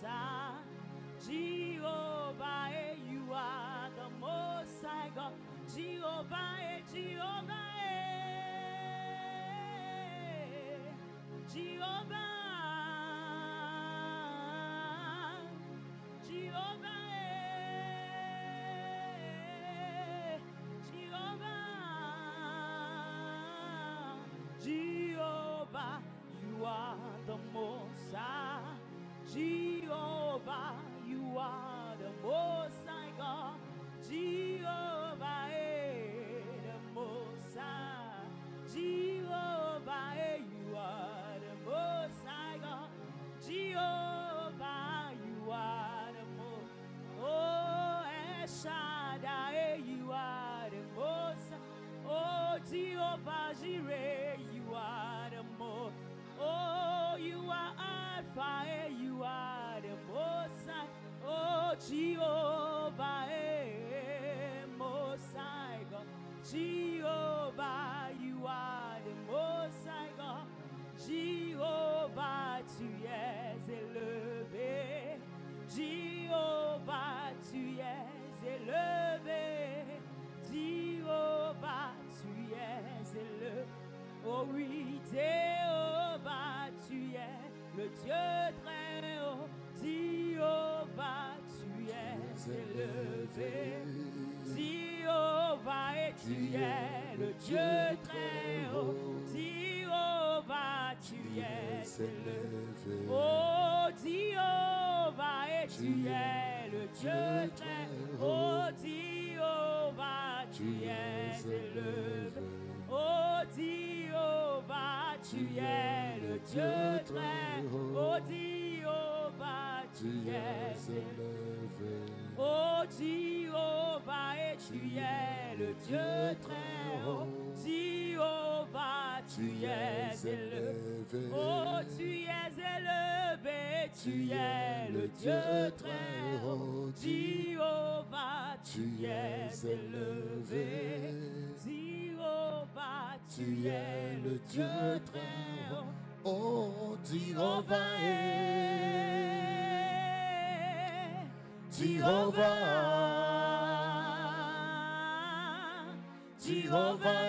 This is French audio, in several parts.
High. Jehovah, you are the Most High God. Jehovah, Jehovah, Jehovah, Jehovah, Jehovah, Jehovah, you are the Most High. Jehovah, you are the Most High God. Jehovah, the Most High. Jehovah, you are the Most High God. Jehovah, you are the Most. Oh, El Shaddai, you are the Most High. Oh, Jehovah Jireh, you are the Most. Oh, you are Alpha, you are the Most High. Oh, Jehovah, Most High God. Jehovah, you are the Most High God. Jehovah, tu es élevé. Jehovah, tu es élevé. Jehovah, tu es élevé. Oh oui, Jéhovah, tu es le Dieu très haut. Jéhovah, tu es élevé. Jéhovah, et tu es le Dieu très haut. Jéhovah, tu es élevé. Oh, Jéhovah, et tu es le Dieu très haut. Jéhovah, tu es élevé. Oh, Jéhovah, tu es le Dieu très haut. Oh, Jéhovah, tu es élevé. Oh, Jéhovah, et tu es le Dieu très haut. Jéhovah, tu es élevé. Oh, tu es élevé, tu es le Dieu très haut. Jéhovah, tu es élevé. Jéhovah, tu es le Dieu très haut. Oh, Jéhovah, Jéhovah, Jéhovah,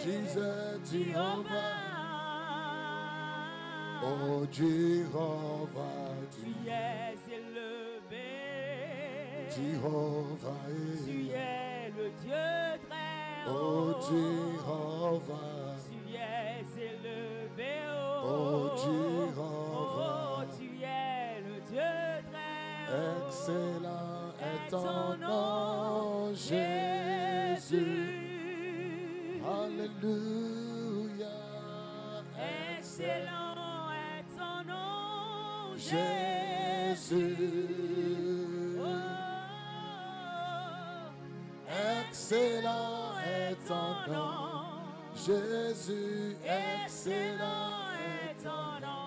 Jesus, Jéhovah. Oh, Jéhovah, tu es élevé. Jéhovah, tu es le Dieu très haut. Oh, Jéhovah, tu es élevé. Oh, Jéhovah, oh, tu es le Dieu très haut. excellent est ton nom, Jésus. Alléluia. Excellent est ton nom, Jésus. Oh, excellent est ton nom, Jésus. Excellent est ton nom.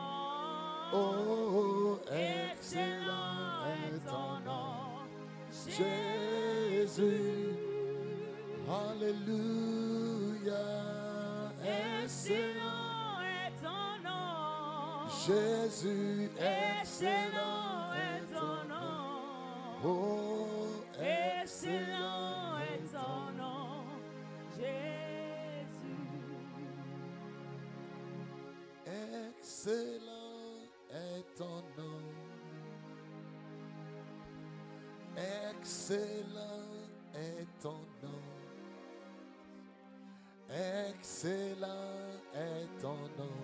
Oh, excellent est ton nom, Jésus. Alléluia. Excellent est ton nom, Jésus. Excellent est ton nom. Oh, excellent est ton nom, Jésus. Excellent est ton nom. Excellent est ton nom. Excellent est ton nom,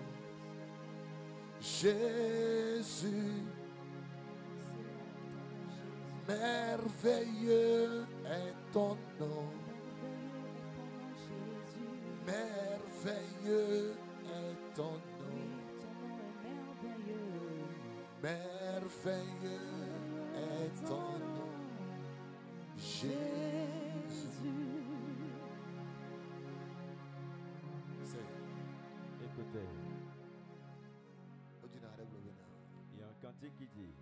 Jésus. Merveilleux est ton nom. Merveilleux est ton nom. Merveilleux est ton nom, Jésus. Écoutez, il y a un cantique qui dit: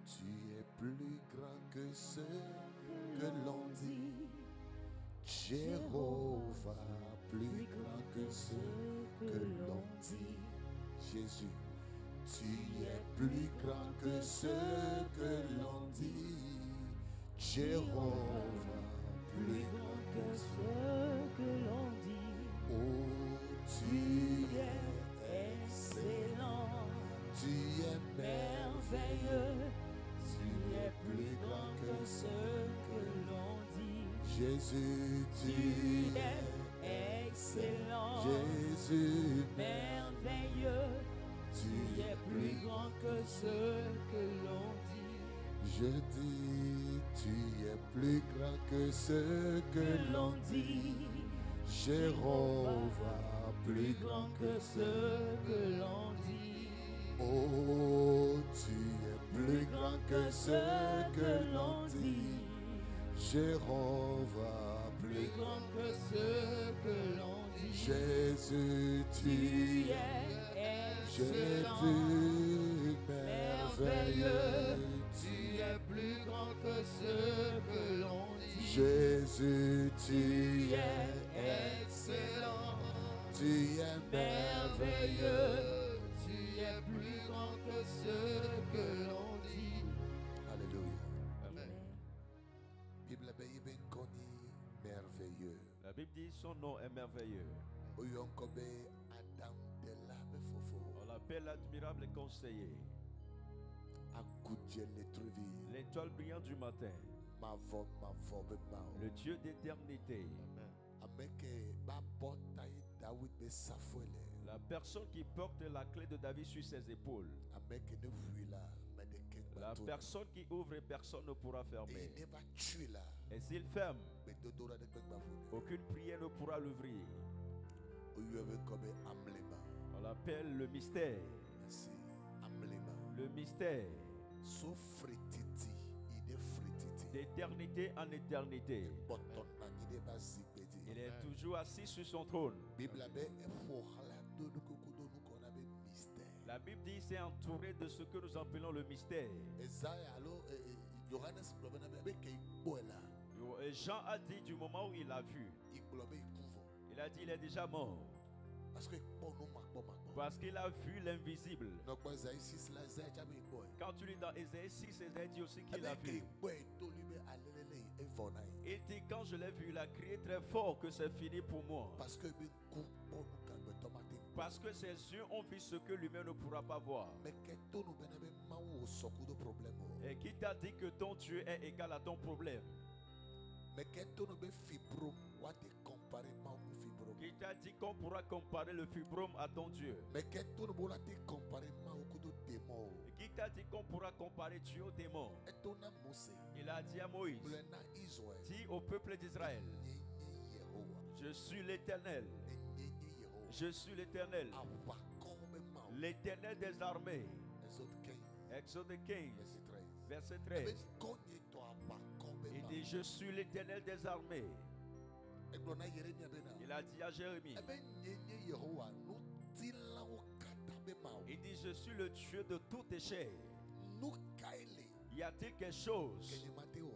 tu es plus grand que ce que l'on dit. Jéhovah, plus grand que ce que l'on dit. Jésus. Tu es plus grand que ce que l'on dit. Jéhovah, plus grand que ce que l'on dit. Oh, tu es Excellent, Tu es merveilleux, tu es plus grand que ce que l'on dit. Jésus, Tu es excellent, Jésus, merveilleux, tu es plus grand que ce que l'on dit. je dis, tu es plus grand que ce que l'on dit. Jéhovah, plus grand que ce que l'on dit. Oh, tu es plus grand que ce que l'on dit. Jéhovah, plus grand que ce que l'on dit. Jésus, tu es excellent, Jésus, merveilleux. tu es plus grand que ce que l'on dit. Jésus, tu es excellent, tu es merveilleux. tu es plus grand que ce que l'on dit. Alléluia. Amen. Bible ben koni merveilleux. La Bible dit son nom est merveilleux. Oyonkobe Adam de la befofo. On l'appelle l'admirable conseiller, Akudje letrevi. l'étoile brillante du matin, Ma voix be mao. le Dieu d'éternité, Ameke ba botai David be safuele. la personne qui porte la clé de David sur ses épaules, Ameke ne fuila medeke la bato. personne qui ouvre et personne ne pourra Et fermer. ne va tuer là. Et s'il ferme, Mais dodora de bekbafune. aucune prière ne pourra l'ouvrir. Oyonkobe amlema. On l'appelle le mystère. Merci. Amlema. Le mystère So frititi. Ide frititi. d'éternité en éternité. Botonna ide bazipedi. Il est toujours assis sur son trône. Bible be efohala do nukukudo nukona be mystère. La Bible dit c'est entouré de ce que nous appelons le mystère. Isaiah allo Johannes Globena be ke boela. Et Jean a dit du moment où il a vu, Iglobe ikuvo. il a dit il est déjà mort. Parce que bon no makbo makbo. Parce qu'il a vu l'invisible. Donc Isaiah 6 la Isaiah jabe boy. Quand tu lis dans Ésaïe 6, Ésaïe dit aussi qu'il a vu. boy to libe alelele evonai. Il dit quand je l'ai vu, il a crié très fort que c'est fini pour moi. Parce que be ku bon ka tomate. Parce que ses yeux ont vu ce que l'humain ne pourra pas voir. Mais que to no bena be mawo sokudo problème. Et qui t'a dit que ton Dieu est égal à ton problème? Mais que to no be fibrom what te comparer ma ku fibrom. Qui t'a dit qu'on pourra comparer le fibrome à ton Dieu? Mais que to no bola te comparer ma ku do démon. Et qui t'a dit qu'on pourra comparer Dieu au démon? Et to na Mose. Il a dit à Moïse, Blena Israël. dis au peuple d'Israël, je suis l'Éternel, je suis l'Éternel, l'Éternel des armées. Exode 15, verset 13. Il dit, je suis l'Éternel des armées. Il a dit à Jérémie, il dit, je suis le Dieu de toutes les chairs. Y a-t-il quelque chose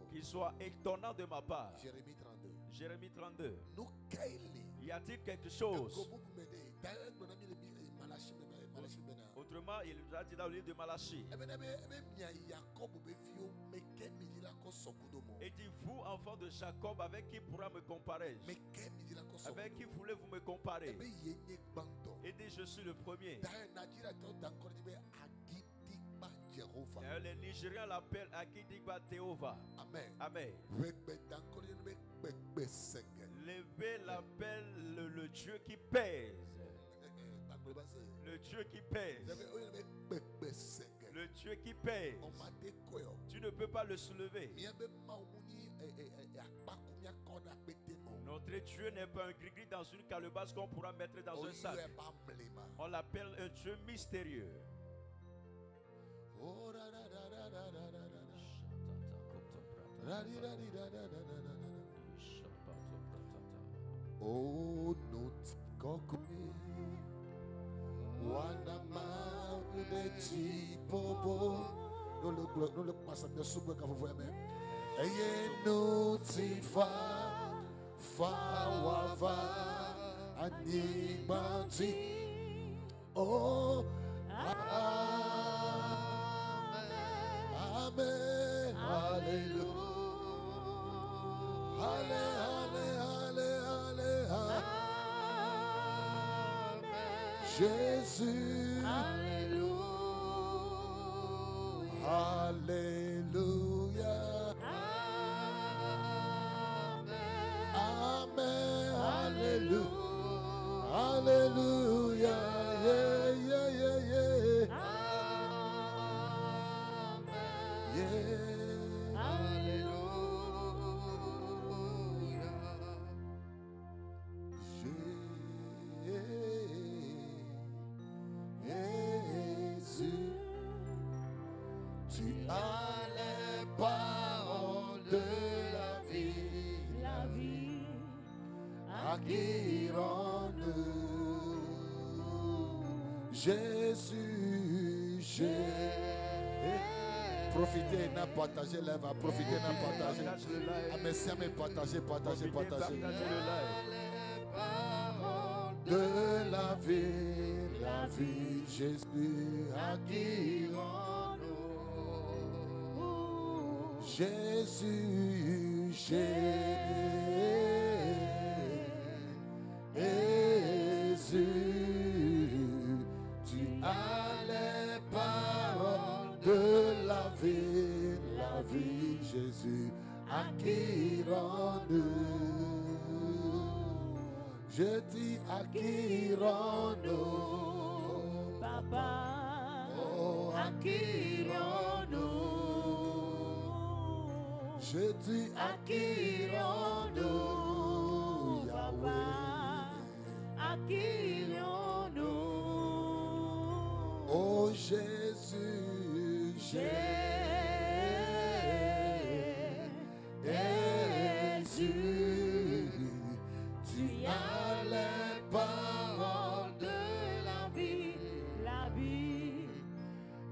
qui soit étonnant de ma part? Jérémie 32. Jérémie 32. Nous Y a-t-il quelque chose? Autrement, il nous a dit dans le livre de Malachie. Et dit, vous, enfants de Jacob, avec qui pourra me comparer? Avec qui voulez-vous me comparer? Et dit, je suis le premier. Les Nigériens l'appellent Agidigba Théova. Amen. Amen. L'évé l'appelle le Dieu qui pèse. Le Dieu qui pèse. Le Dieu qui pèse. Tu ne peux pas le soulever. Notre Dieu n'est pas un gris-gris dans une calebasse qu'on pourra mettre dans un sac. On l'appelle un Dieu mystérieux. Oh, notre cocotte. Wanama udeti bobo. Nous le passons bien sous le vous voyez même. Eye notifa fa wava ani banti. Oh, Amen. Alléluia. Jésus. Alléluia. Alléluia. Amen. Alléluia. Alléluia. Yeah, yeah, yeah, yeah. Yeah. Alléluia. Jésus, tu as les paroles de la vie. La vie Acquérons-nous. Jésus, profitez, n'a partagé l'œuvre, profitez, n'a partagé. Ah, mais c'est mais partagez. De la vie, Jésus, acquérons-nous. Jésus, tu as les paroles de la vie, Jésus, acquérons-nous. Je dis acquérons-nous, Papa. oh, Acquérons-nous. Je dis acquérons-nous, Yahweh. Acquérons-nous. Oh Jésus, Jésus, tu as les paroles de la vie,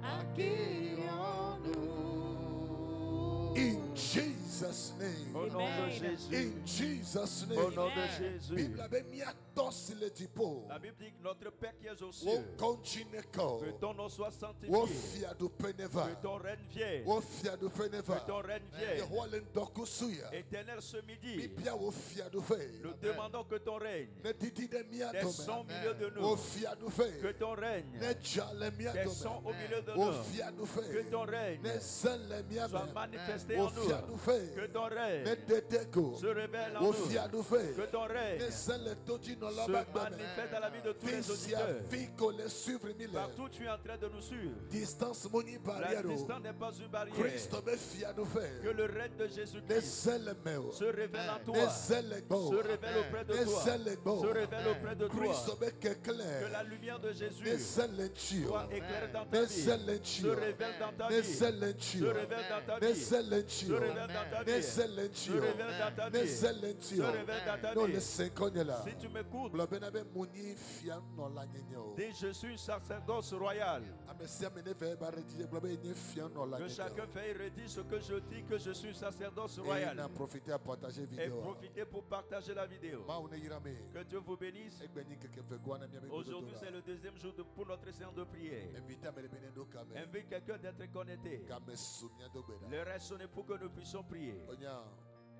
acquérons-nous. in Jesus' name. Au nom de Jésus. In Jesus' name. Au nom de Jésus. Bible avait mis à tosse le tipo. La Bible dit que notre Père qui est aux O cieux, continue que ton nom soit o sanctifié, fia do peneva. que ton règne vienne, O fia do que peneva. ton règne E vienne. rolen dokusuya. Éternel, ce midi, Bibia o fia do fe. nous demandons que ton règne Ne didi de mia descend au tome. milieu de O nous, fia do que fe. ton règne Ne jale mia descend tome. au milieu de O nous, fia do que fe. ton règne Ne zele mia soit me. manifesté O en nous, fia do fe. que ton Ne règne dedeko. se révèle en O nous, fia do fe. que ton règne Ne zele toji no se laba me. manifeste dans la vie de tous les Fisia auditeurs. fico le suivre mille. Partout tu es en train de nous suivre. Distance moni La barrière. distance n'est pas une barrière. Christ me fia do Que fe. le règne de Ne Jésus-Christ zele me. se révèle en Ne toi, zele go. se révèle auprès de Ne toi, zele go. se révèle auprès de toi. Christ me Que kekle. la lumière de Ne Jésus zele chio. soit éclairée dans Ne ta vie, zele se chio. révèle dans ta Ne vie, zele se chio. révèle dans ta Ne vie, zele se chio. révèle dans ta Ne vie, zele se chio. révèle dans ta Ne vie, zele se chio. révèle dans ta Non, le vie. 5 ans là. Si tu m'écoutes, Blabena be moni fia no la nyenyo. dis je suis sacerdoce royal. Amesia mene ve ba redije blabe nye fia no la Que nyenyo. chacun fait et redit ce que je dis, que je suis sacerdoce Et royal. n'a profité à partager Et vidéo. profitez pour partager la vidéo. Ma one yirame. Que Dieu vous bénisse. Egbeni keke ve gwana mi Aujourd'hui, c'est le deuxième jour pour notre séance de prière. Invite à me bene do kame. Invite quelqu'un d'être connecté. Kame sumia do beda. Le reste, ce n'est pour que nous puissions prier. Onya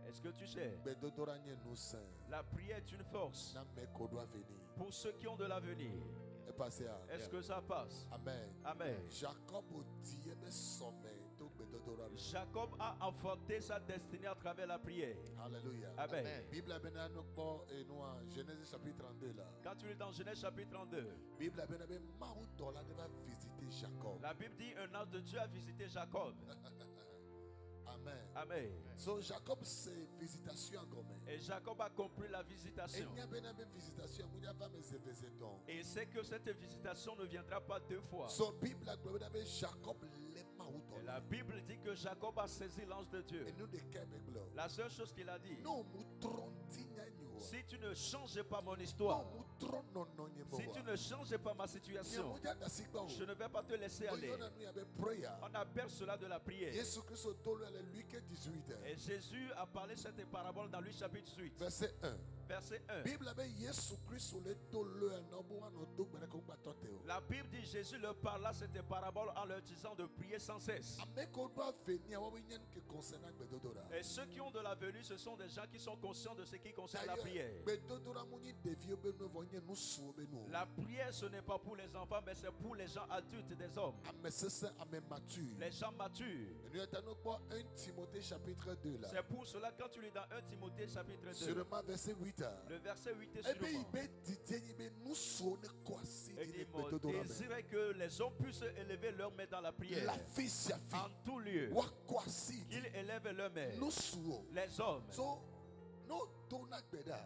Est-ce que tu sais? bedodora nye nous saint. La prière est une force Na me ko doit venir. pour ceux qui ont de l'avenir. Et passer à. Est-ce que ça passe? Amen. Amen. Jacob dit be sommet to bedodora. Jacob a enfanté sa destinée à travers la prière. Alléluia. Amen. Bible bena no po et nous en Genèse chapitre 32 là. Quand tu lis dans Genèse chapitre 32, Bible bena be maou dola de va visiter Jacob. la Bible dit un ange de Dieu a visité Jacob. Amen. Amen. So Jacob c'est visitation en gomme. Et Jacob a compris la Et visitation. il y a bien une visitation, il y a pas mes visitions. Et il sait que cette visitation ne viendra pas deux fois. So Bible la gloire de Jacob les maou Et la Bible dit que Jacob a saisi l'ange de Dieu. Et nous de Québec là. La seule chose qu'il a dit, Nous moutrons tigna nous. Si tu ne changes pas mon histoire, si tu ne changes pas ma situation, je ne vais pas te laisser aller. On appelle cela de la prière. Et Jésus a parlé cette parabole dans Luc chapitre 18. Verset 1. Verset 1. La Bible dit Jésus leur parla cette parabole en leur disant de prier sans cesse. Et ceux qui ont de la venue, ce sont des gens qui sont conscients de ce qui concerne la prière. La prière, ce n'est pas pour les enfants, mais c'est pour les gens adultes, des hommes. Les gens matures. C'est pour cela quand tu lis dans 1 Timothée chapitre 2, le verset 8 est sûrement. Et dit, désirait que les hommes puissent élever leurs mains dans la prière. En tout lieu, qu'ils élèvent leurs mains. Les hommes.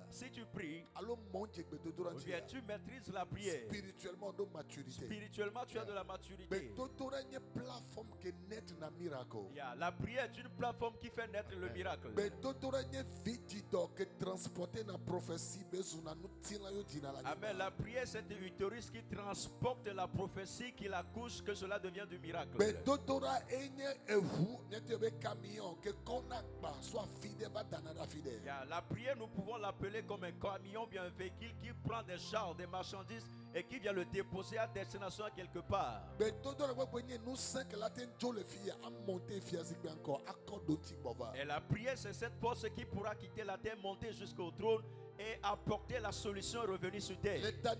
Si tu pries, ou bien tu maîtrises la prière, spirituellement tu as de la maturité. La prière est une plateforme qui fait naître le miracle. Amen. La prière, c'est un utérus qui transporte la prophétie, qui la couche, que cela devient du miracle. La prière, nous pouvons l'appeler comme un camion, bien un véhicule qui prend des chars, des marchandises et qui vient le déposer à destination quelque part. Et la prière, c'est cette force qui pourra quitter la terre, monter jusqu'au trône et apporter la solution revenue sur terre. Dans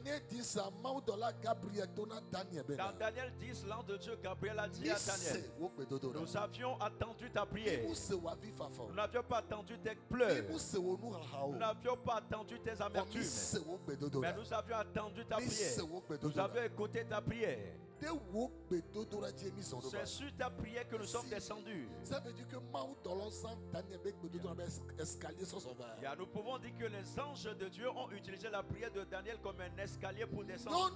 Daniel 10, l'ange de Dieu Gabriel a dit à Daniel, nous avions attendu ta prière. Nous n'avions pas attendu tes pleurs. Nous n'avions pas attendu tes amertumes. Mais nous avions attendu ta prière. Nous avions écouté ta prière. C'est sur ta prière que nous sommes descendus. Ça veut dire que nous pouvons dire que les anges de Dieu ont utilisé la prière de Daniel comme un escalier pour descendre.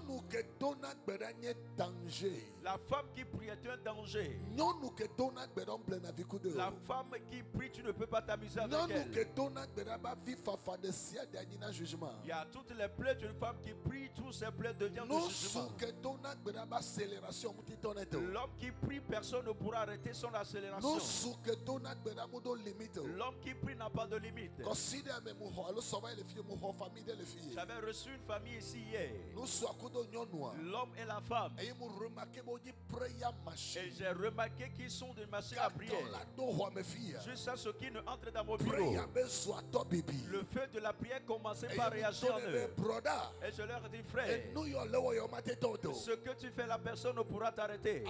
La femme qui prie est un danger. La femme qui prie, tu ne peux pas t'amuser avec elle. Il y a toutes les plaies d'une femme qui prie, tous ses plaies deviennent du jugement. L'homme qui prie, personne ne pourra arrêter son accélération. L'homme qui prie n'a pas de limite. J'avais reçu une famille ici hier. L'homme et la femme. Et j'ai remarqué qu'ils sont des machines à prier. Jusqu'à ce qu'ils ne entrent dans mon bureau. Le feu de la prière commençait par réagir en eux. Et je leur dis, frère, ce que tu fais, la personne ne pourra t'arrêter.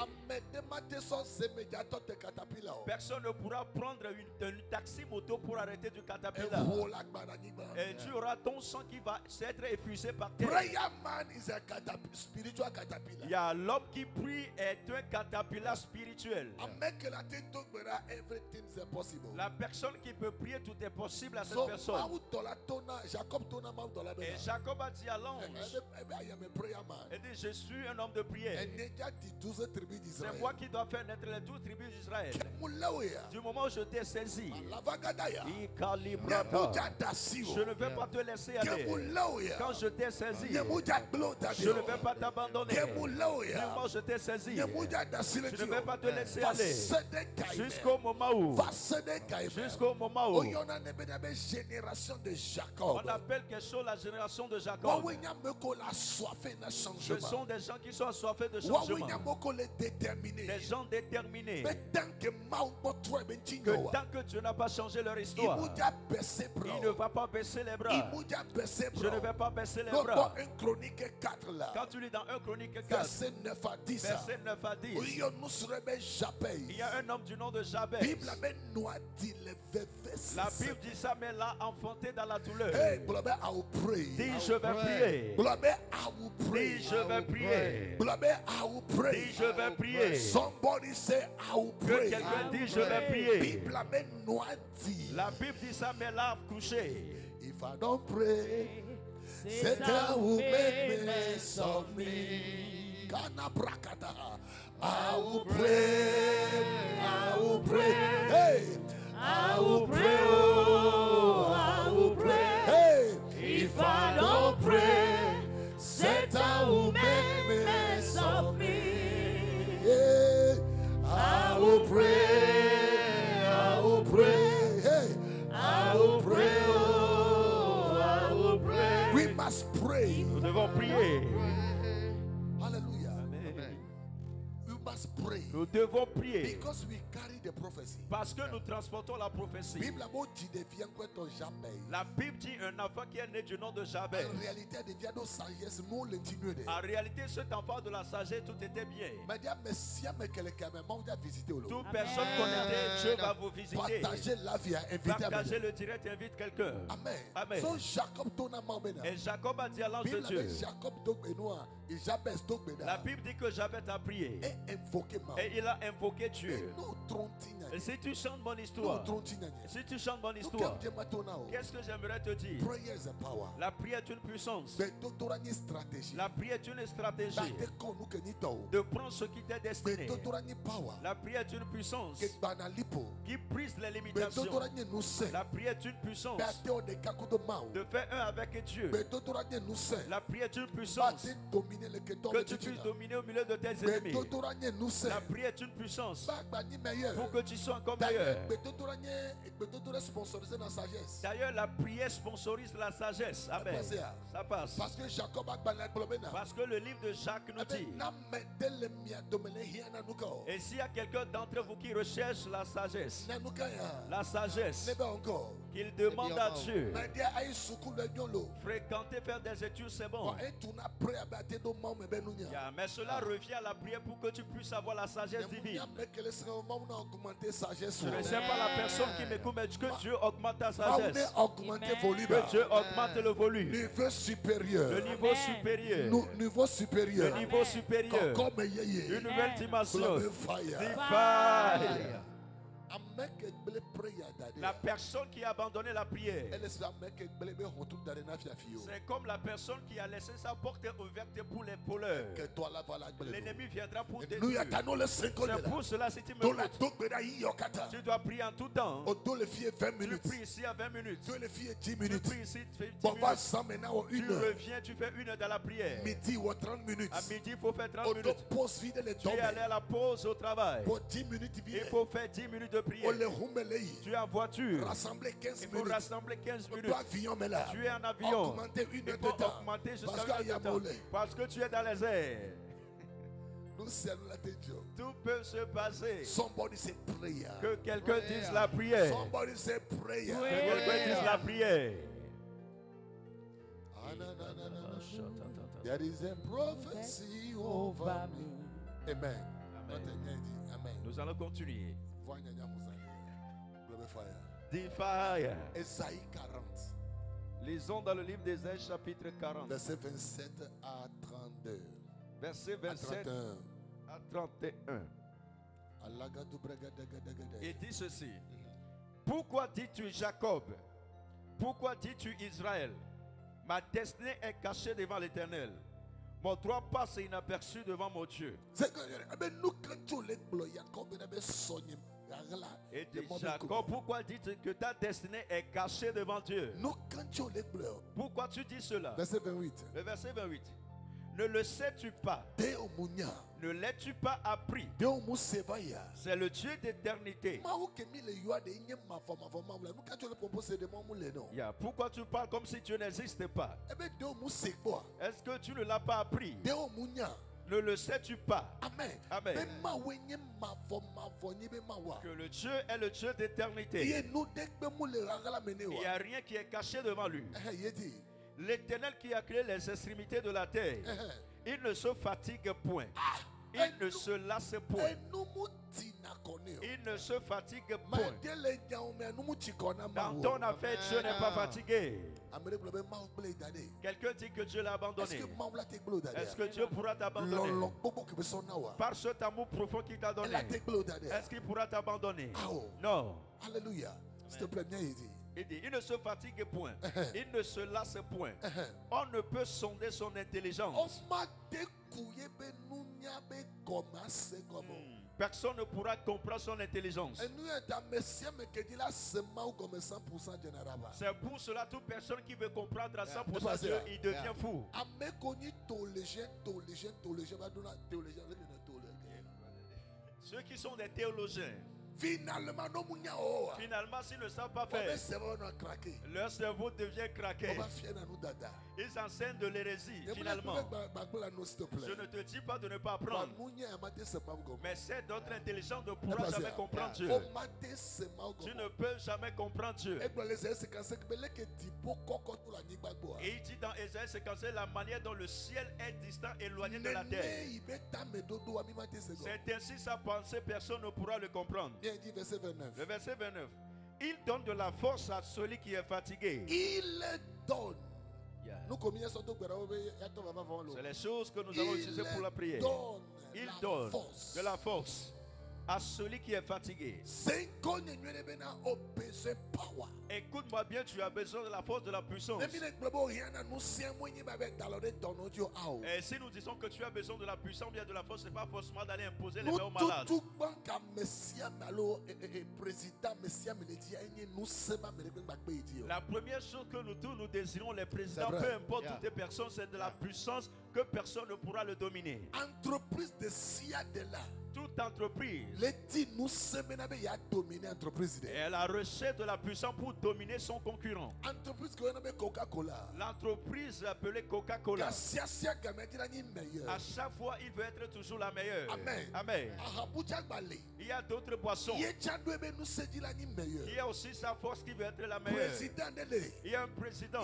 Personne ne pourra prendre une taxi moto pour arrêter du caterpillar. Et tu auras ton sang qui va s'être effusé par terre. Il y a l'homme qui prie est un caterpillar spirituel. La personne qui peut prier, tout est possible à cette personne. Et Jacob a dit à l'ange, il dit, je suis un homme de prière. C'est moi qui dois faire naître les 12 tribus d'Israël. Du moment où je t'ai saisi, je ne vais pas te laisser aller. Quand je t'ai saisi, je ne vais pas t'abandonner. Du moment où je t'ai saisi, je ne vais pas te laisser aller. Jusqu'au moment où on appelle quelque chose la génération de Jacob. Ce sont des gens qui sont assoiffés de changement. Des gens déterminés. Que tant que Dieu n'a pas changé leur histoire, il ne va pas baisser les bras. Je ne vais pas baisser les bras. Quand tu lis dans 1 Chronique 4, verset 9 à 10, il y a un homme du nom de Jabez. La Bible dit ça, mais l'a enfanté dans la douleur. Dis, je vais prier. Dis, je vais prier. Dis, je vais prier. Somebody say, I will Que pray. quelqu'un dit, je vais prier. La Bible dit ça, mais l'a couché. If I don't pray, Satan will make mess of me. Kana brakata. I will pray. I will pray. Hey. I will pray, oh, I will pray. Hey. must pray. Nous devons prier. Hallelujah. Amen. We must pray. Nous devons prier. Because we carry the prophecy. Parce que nous transportons la prophétie. La Bible dit un enfant qui est né du nom de Jabez. En réalité, cet enfant de la sagesse, tout était bien. Toute personne connaît, Dieu va vous visiter. Partagez le direct, invite quelqu'un. Amen. Amen. Et Jacob a dit à l'ange de Dieu. La Bible dit que Jabez a prié. Et il a invoqué Dieu. Et si tu chantes mon histoire, qu'est-ce que j'aimerais te dire? La prière est une puissance. La prière est une stratégie de prendre ce qui t'est destiné. La prière est une puissance qui brise les limitations. La prière est une puissance de faire un avec Dieu. La prière est une puissance que tu puisses dominer au milieu de tes ennemis. La prière est une puissance pour que tu sois encore meilleur. D'ailleurs, la prière sponsorise la sagesse. Amen. Ça passe. Parce que le livre de Jacques nous dit. Et s'il y a quelqu'un d'entre vous qui recherche la sagesse, qu'il demande à Dieu. Fréquenter, faire des études, c'est bon. Mais cela revient à la prière pour que tu puisses avoir la sagesse divine. Je ne sais pas la personne qui m'écoute, mais que Dieu augmente ta sagesse. Que Dieu augmente le volume. Le niveau supérieur. Le niveau supérieur. Une nouvelle dimension. La personne qui a abandonné la prière, c'est comme la personne qui a laissé sa porte ouverte pour les voleurs. L'ennemi viendra pour détruire. C'est pour cela, si tu me écoutes, tu dois prier en tout temps. Tu pries ici à 20 minutes. Tu pries ici 10 minutes. Tu reviens, tu fais une heure dans la prière. À midi, il faut faire 30 minutes. Tu es allé à la pause au travail. Il faut faire 10 minutes de prière. Tu es en voiture. Il faut rassembler 15 minutes. Tu es en avion. Il faut augmenter jusqu'à 1 temps. Parce que tu es dans les airs. Tout peut se passer. Que quelqu'un dise la prière. Que quelqu'un dise la prière. There is a prophecy over me. Amen. Amen. Nous allons continuer. Dis fire. Esaïe 40. Lisons dans le livre d'Ésaïe chapitre 40. Verset 27 à 32. Verset 27 à 31. Il dit ceci. Pourquoi dis-tu Jacob? Pourquoi dis-tu Israël? Ma destinée est cachée devant l'Éternel. Mon droit passe inaperçu devant mon Dieu. Et dit Jacob, pourquoi dis-tu que ta destinée est cachée devant Dieu? Pourquoi tu dis cela? Verset 28. Le verset 28. Ne le sais-tu pas? Ne l'as-tu pas appris? C'est le Dieu d'éternité. Pourquoi tu parles comme si Dieu n'existe pas? Est-ce que tu ne l'as pas appris? Ne le sais-tu pas? Amen. Amen. Que le Dieu est le Dieu d'éternité. Il n'y a rien qui est caché devant lui. L'Éternel qui a créé les extrémités de la terre, il ne se fatigue point. Il ne se lasse point. Il ne se fatigue point. Dans ton affaire, Dieu n'est pas fatigué. Quelqu'un dit que Dieu l'a abandonné. Est-ce que Dieu pourra t'abandonner? Par cet amour profond qu'il t'a donné, est-ce qu'il pourra t'abandonner? Non. Alléluia. S'il te plaît, bien dit. Il dit, il ne se fatigue point. Il ne se lasse point. On ne peut sonder son intelligence. Personne ne pourra comprendre son intelligence. C'est pour cela toute personne qui veut comprendre à 100% Dieu, il devient fou. Ceux qui sont des théologiens, Finalement, s'ils ne savent pas faire, leur cerveau devient craqué. Ils enseignent de l'hérésie, finalement. Je ne te dis pas de ne pas apprendre. Mais c'est d'autres intelligents ne pourra jamais comprendre Dieu. Tu ne peux jamais comprendre Dieu. Et il dit dans Ésaïe 57 la manière dont le ciel est distant, éloigné de la terre. C'est ainsi sa pensée, personne ne pourra le comprendre. Le verset 29. Il donne de la force à celui qui est fatigué. Il donne. C'est les choses que nous avons utilisées pour la prière. Il donne de la force à celui qui est fatigué. Écoute-moi bien, tu as besoin de la force, de la puissance. Et si nous disons que tu as besoin de la puissance, bien de la force, ce n'est pas forcément d'aller imposer les mains aux malades. La première chose que nous tous nous désirons, les présidents, peu importe toutes les personnes, c'est de la puissance que personne ne pourra le dominer. Entreprise de Sia de là. Toute entreprise, elle a reçu de la puissance pour dominer son concurrent. L'entreprise appelée Coca-Cola, à chaque fois, il veut être toujours la meilleure. Amen. Amen. Il y a d'autres boissons. Il y a aussi sa force qui veut être la meilleure. Il y a un président.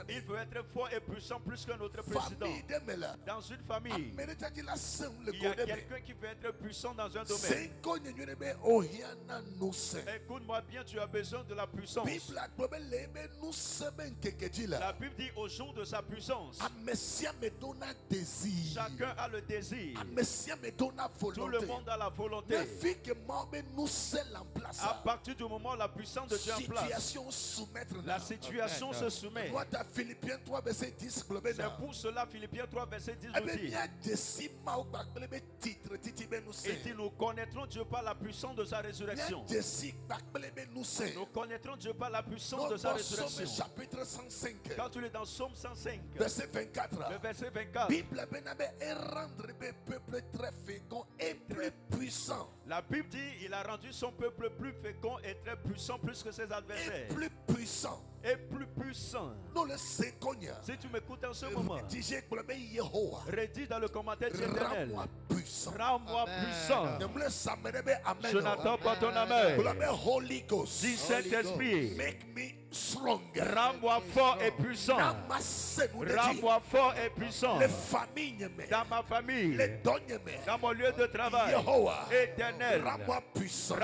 Il veut être fort et puissant plus que notre président. Dans une famille, il y a quelqu'un qui veut être puissant dans un domaine. Écoute-moi bien, tu as besoin de la puissance. La Bible dit au jour de sa puissance, chacun a le désir. Tout le monde a la volonté. À partir du moment où la puissance de Dieu est en place, la situation se soumet. C'est pour cela Philippiens 3 verset 10 nous dit, et dit, nous connaîtrons Dieu par la puissance de sa résurrection. Nous connaîtrons Dieu par la puissance de sa résurrection. Chapitre 105. Quand tu es dans Psaume 105, verset 24. Le verset 24. Bible et rendre le peuple très fécond et plus puissant. La Bible dit, il a rendu son peuple plus fécond et très puissant plus que ses adversaires. Et plus puissant. Et plus puissant. Si tu m'écoutes en ce moment, redis dans le commentaire éternel. Rends-moi puissant. Je n'attends pas ton amen. Dis Saint-Esprit, rends-moi fort et puissant. Rends-moi fort et puissant. Dans ma famille, dans mon lieu de travail, éternel, rends-moi puissant.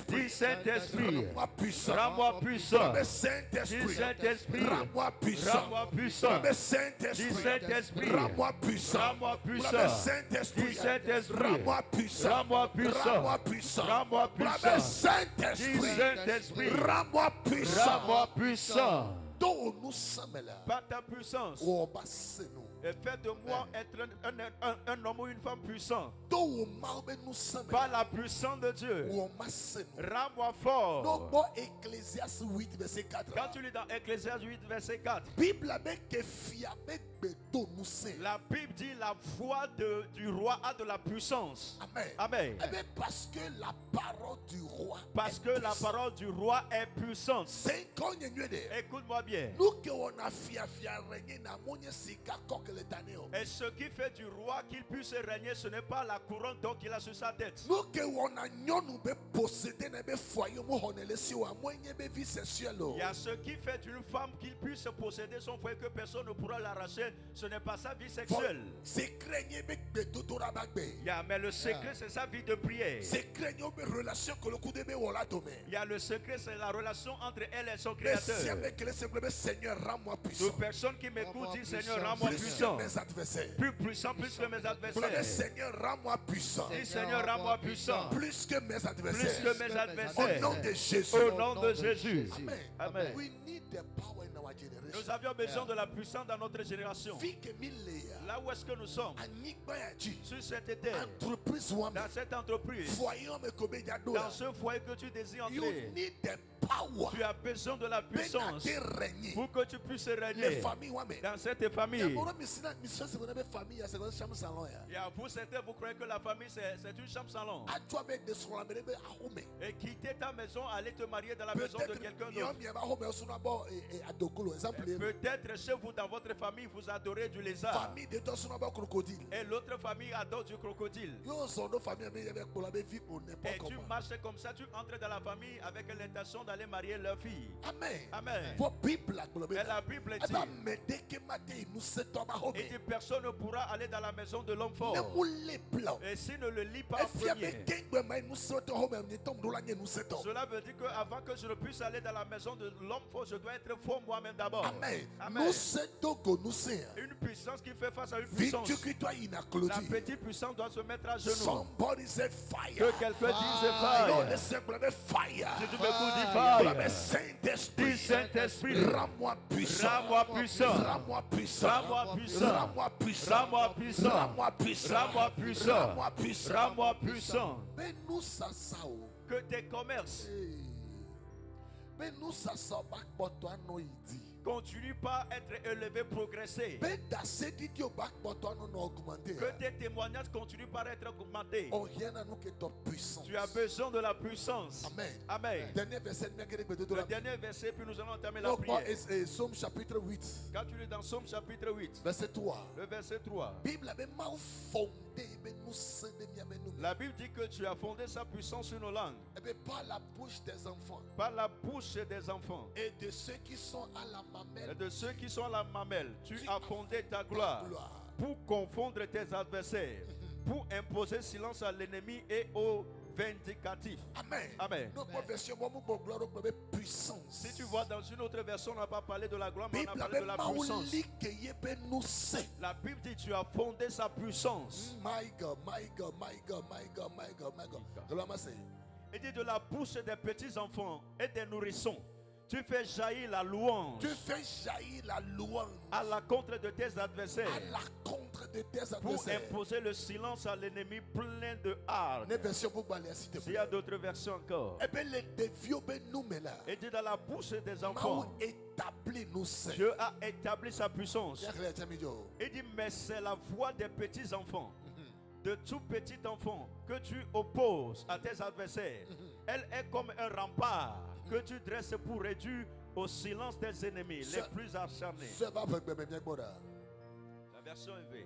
Dis Saint-Esprit, rends-moi puissant. Dis Saint-Esprit, rends-moi puissant. Dis Saint-Esprit, rends-moi puissant. Dis Saint-Esprit, rends-moi puissant. Rends-moi puissant. Dis Saint-Esprit, rends-moi puissant. Par ta puissance, et fais de moi être un homme ou une femme puissant. Par la puissance de Dieu, rends-moi fort. Quand tu lis dans Ecclésiaste 8 verset 4, la Bible dit la voix du roi a de la puissance. Amen. Amen. Parce que la parole du roi du roi est puissante. Écoute-moi bien. Et ce qui fait du roi qu'il puisse régner, ce n'est pas la couronne donc qu'il a sur sa tête. Il y a ce qui fait d'une femme qu'il puisse posséder son foyer que personne ne pourra l'arracher. Ce n'est pas sa vie sexuelle. Mais le secret, c'est sa vie de prière. Il y a le secret, c'est la relation entre elle et son créateur. Toute personne qui m'écoute dit, Seigneur, rends-moi puissant. Plus puissant, plus que mes adversaires. Seigneur, rends-moi puissant. Dis, Seigneur, rends-moi puissant. Plus que mes adversaires. Plus que mes adversaires. Au nom de Jésus. Au nom de Jésus. Amen. Amen. Nous avions besoin de la puissance dans notre génération. Là où est-ce que nous sommes? Sur cette terre, dans cette entreprise, dans ce foyer que tu désires entrer, tu as besoin de la puissance pour que tu puisses régner dans cette famille. Et à vous, certains, vous croyez que la famille c'est une chambre salon. Et quitter ta maison, aller te marier dans la maison de quelqu'un d'autre. Peut-être chez vous, dans votre famille, vous adorez du lézard. Et l'autre famille adore du crocodile. Et tu marches comme ça, tu entres dans la famille avec l'intention d'aller marier leur fille. Amen. Amen. Et la Bible dit, et dit, personne ne pourra aller dans la maison de l'homme fort. Et s'il ne le lit pas en premier, cela veut dire qu'avant que je ne puisse aller dans la maison de l'homme fort, je dois être fort moi-même d'abord. Amen. Amen. Une puissance qui fait face à une puissance. La petite puissance doit se mettre à genoux. Que quelqu'un dise fire. Si tu m'écoutes, dis fire. Dis Saint-Esprit, rends-moi puissant. Rends-moi puissant. Rends-moi puissant. Rends-moi puissant. Rends-moi puissant. Rends-moi puissant. Rends-moi puissant. Rends-moi puissant. Rends-moi puissant. Que tes commerces continue pas à être élevé, progresser. Que tes témoignages continuent pas à être augmentés. Tu as besoin de la puissance. Amen. Amen. Le dernier verset, puis nous allons entamer la prière. Somme chapitre 8. Quand tu lis dans Somme chapitre 8, verset 3. Le verset 3. La Bible dit que tu as fondé sa puissance sur nos langues. Par la bouche des enfants. Par la bouche des enfants. Et de ceux qui sont à la mamelle. Et de ceux qui sont à la mamelle. Tu as fondé ta gloire. Pour confondre tes adversaires. Pour imposer silence à l'ennemi et aux vindicatifs. Amen. Amen. Si tu vois dans une autre version, on n'a pas parlé de la gloire, mais on a parlé de la puissance. La Bible dit tu as fondé sa puissance. My God. Il dit de la bouche des petits enfants et des nourrissons. Tu fais jaillir la louange. Tu fais jaillir la louange. À la contre de tes adversaires. À la contre de tes adversaires. Pour imposer le silence à l'ennemi plein de hargne. S'il y a d'autres versions encore. Et dit dans la bouche des enfants. Dieu a établi sa puissance. Il dit mais c'est la voix des petits enfants. De tout petit enfant que tu opposes à tes adversaires. Elle est comme un rempart que tu dresses pour réduire au silence des ennemis les plus acharnés. La version EV.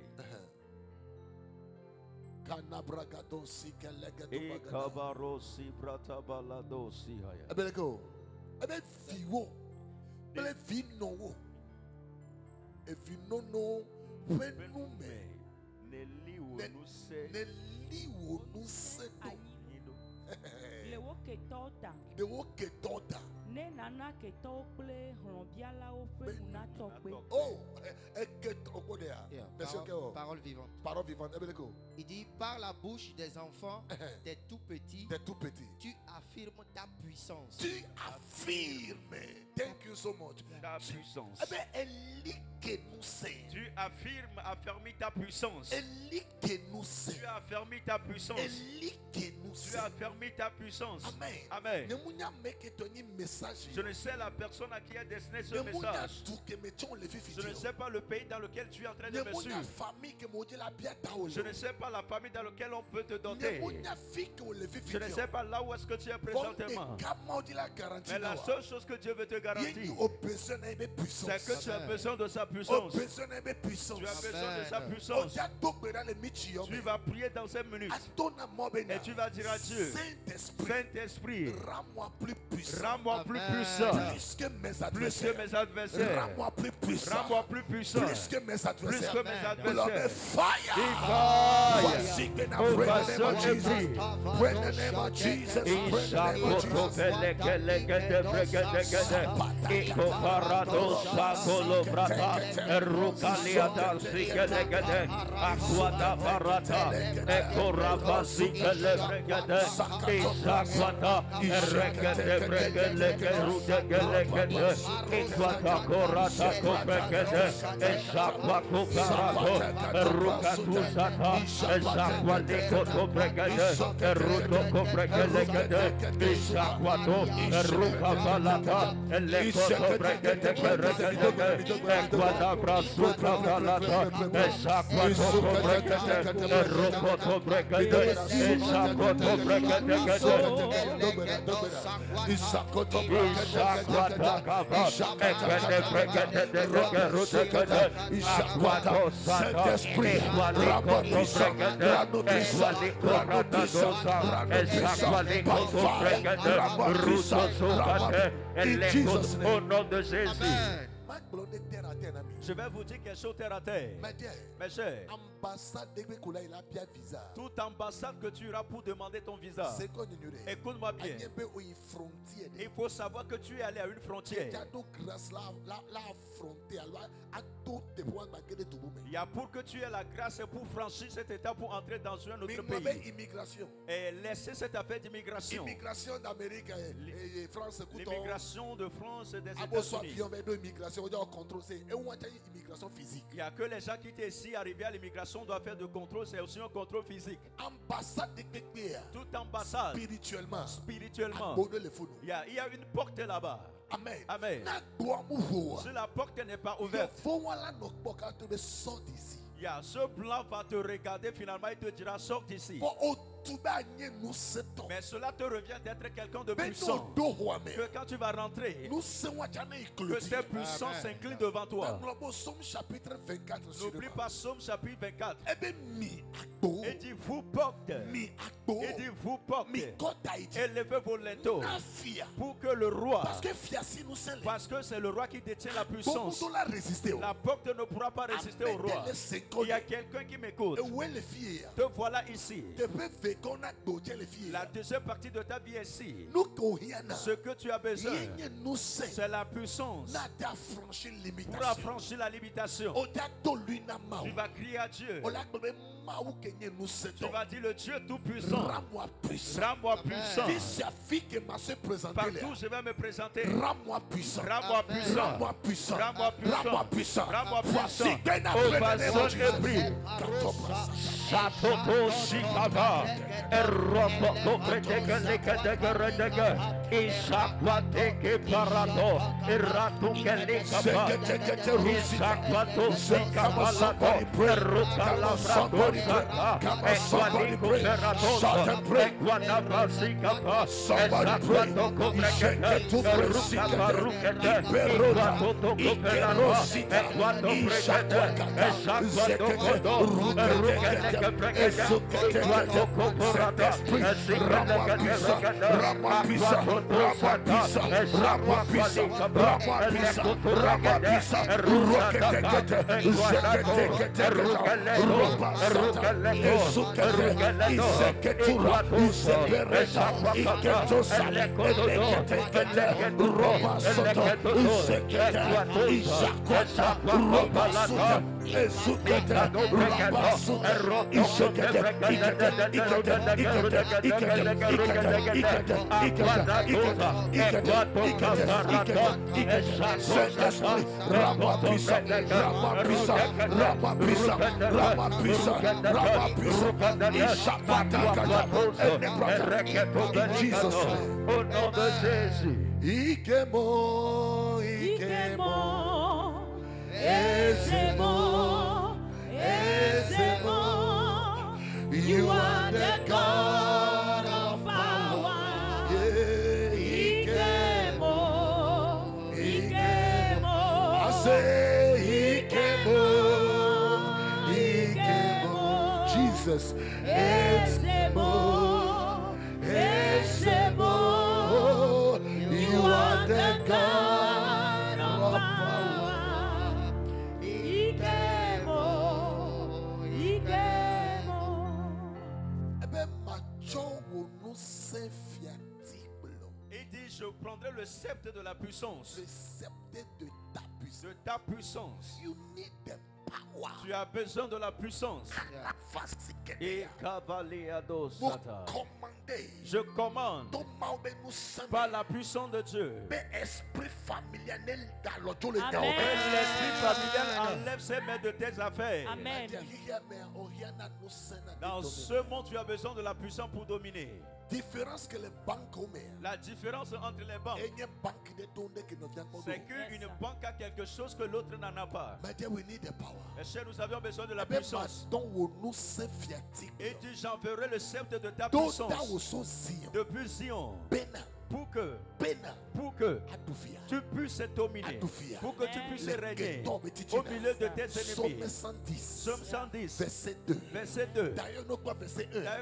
Parole vivante. Il dit par la bouche des enfants, des tout petits, tu affirmes ta puissance. Tu affirmes. Thank you so much. Ta puissance. Tu affirmes, affermis ta puissance. Tu affermis ta puissance. Tu affermis ta puissance. Amen. Je ne sais la personne à qui est destiné ce message. Je ne sais pas le pays dans lequel tu es en train de me suivre. Je ne sais pas la famille dans laquelle on peut te doter. Je ne sais pas là où est-ce que tu es présentement. Mais la seule chose que Dieu veut te garantir, c'est que tu as besoin de sa puissance. Tu as besoin de sa puissance. Tu vas prier dans ces minutes. Et tu vas dire à Dieu, Saint-Esprit, rends-moi plus puissant. Rends-moi plus puissant. Plus que mes adversaires. Rends-moi plus puissant. Rends-moi plus puissant. Plus que mes adversaires. Plus que mes adversaires. Fire. Voici que nous pray in the name of Jesus. Pray in the name of Jesus. Rukaliata Sikelekede, Aquata Parata, Ekorava Sikelekede, Isakwata, Erekede Bregeleke, Rudegelekede, Ikwata Korata Koprekede, Esakwaku Parato, Rukatusata, Esakwadiko Koprekede, Ruto Koprekede, Isakwato, Rukabalata, Elekoto Brekede, Ekwata Brasuta Balata, Esakwato Koprekede, Rukoto Brekede, Isakoto Brekede, Isakoto Isakwata Kaba, Ekede Brekede, Rutekede, Isakwata Saint-Esprit, Rabato Brekede, Eswaliko Ratadosa, Esakwaliko Brekede, Ruto Sokate, Eleko, au nom de Jésus. Je vais vous dire quelque chose terre à terre. Mes chers, toute ambassade que tu iras pour demander ton visa, écoute-moi bien. Il faut savoir que tu es allé à une frontière. Il y a pour que tu aies la grâce et pour franchir cette étape pour entrer dans un autre pays. Et laisser cette affaire d'immigration. L'immigration d'Amérique et France. L'immigration de France et des États-Unis. Il n'y a que les gens qui étaient ici arrivés à l'immigration doivent faire de contrôle, c'est aussi un contrôle physique. Toute ambassade, spirituellement, il y a une porte là-bas. Amen. Amen. Si la porte n'est pas ouverte, ce blanc va te regarder finalement et te dira sors d'ici. Mais cela te revient d'être quelqu'un de puissant. Que quand tu vas rentrer, que ces puissants s'inclinent devant toi. N'oublie pas Psaume chapitre 24. Et dit vous porte. Et dit vous porte. Élevez vos linteaux. Pour que le roi. Parce que c'est le roi qui détient la puissance. La porte ne pourra pas résister au roi. Il y a quelqu'un qui m'écoute. Te voilà ici. La deuxième partie de ta vie est ici. Ce que tu as besoin, c'est la puissance pour affranchir la limitation. Tu vas crier à Dieu. Tu vas dire le Dieu tout-puissant. Rends-moi puissant. Partout je vais me présenter. Rends-moi puissant. Rends-moi puissant. Rends-moi puissant. Rends-moi puissant. Rends-moi puissant. Ovation et brille. Chatoto Shikaba. Eropo Predega. Ishakwateke Parado. Iratukelikaba. Ishakwato Shikabalato. Erukalabrado. Somebody pray. Jesus, au nom de Jésus. Ikemo, Ikemo, Ezemo, Ezemo. You are the God of power. Ikemo, Ikemo. I say Ikemo, Ikemo. Jesus, Ezemo. You are the God of power. Ikemo, Ikemo. Il dit, je prendrai le sceptre de la puissance. Le sceptre de ta puissance. de ta puissance. You need the power. Tu as besoin de la puissance. Et je commande par la puissance de Dieu. L'esprit familial enlève ses mains de tes affaires. Amen. Dans ce monde, tu as besoin de la puissance pour dominer. Différence que les banques ont. La différence entre les banques, c'est qu'une banque a quelque chose que l'autre n'en a pas. Et chez nous avions besoin de la puissance. Et tu j'enverrai le sceptre de ta puissance depuis Zion. Pour que tu puisses dominer, pour que tu puisses régner au milieu de tes ennemis. Psaume 110, verset 2. D'ailleurs,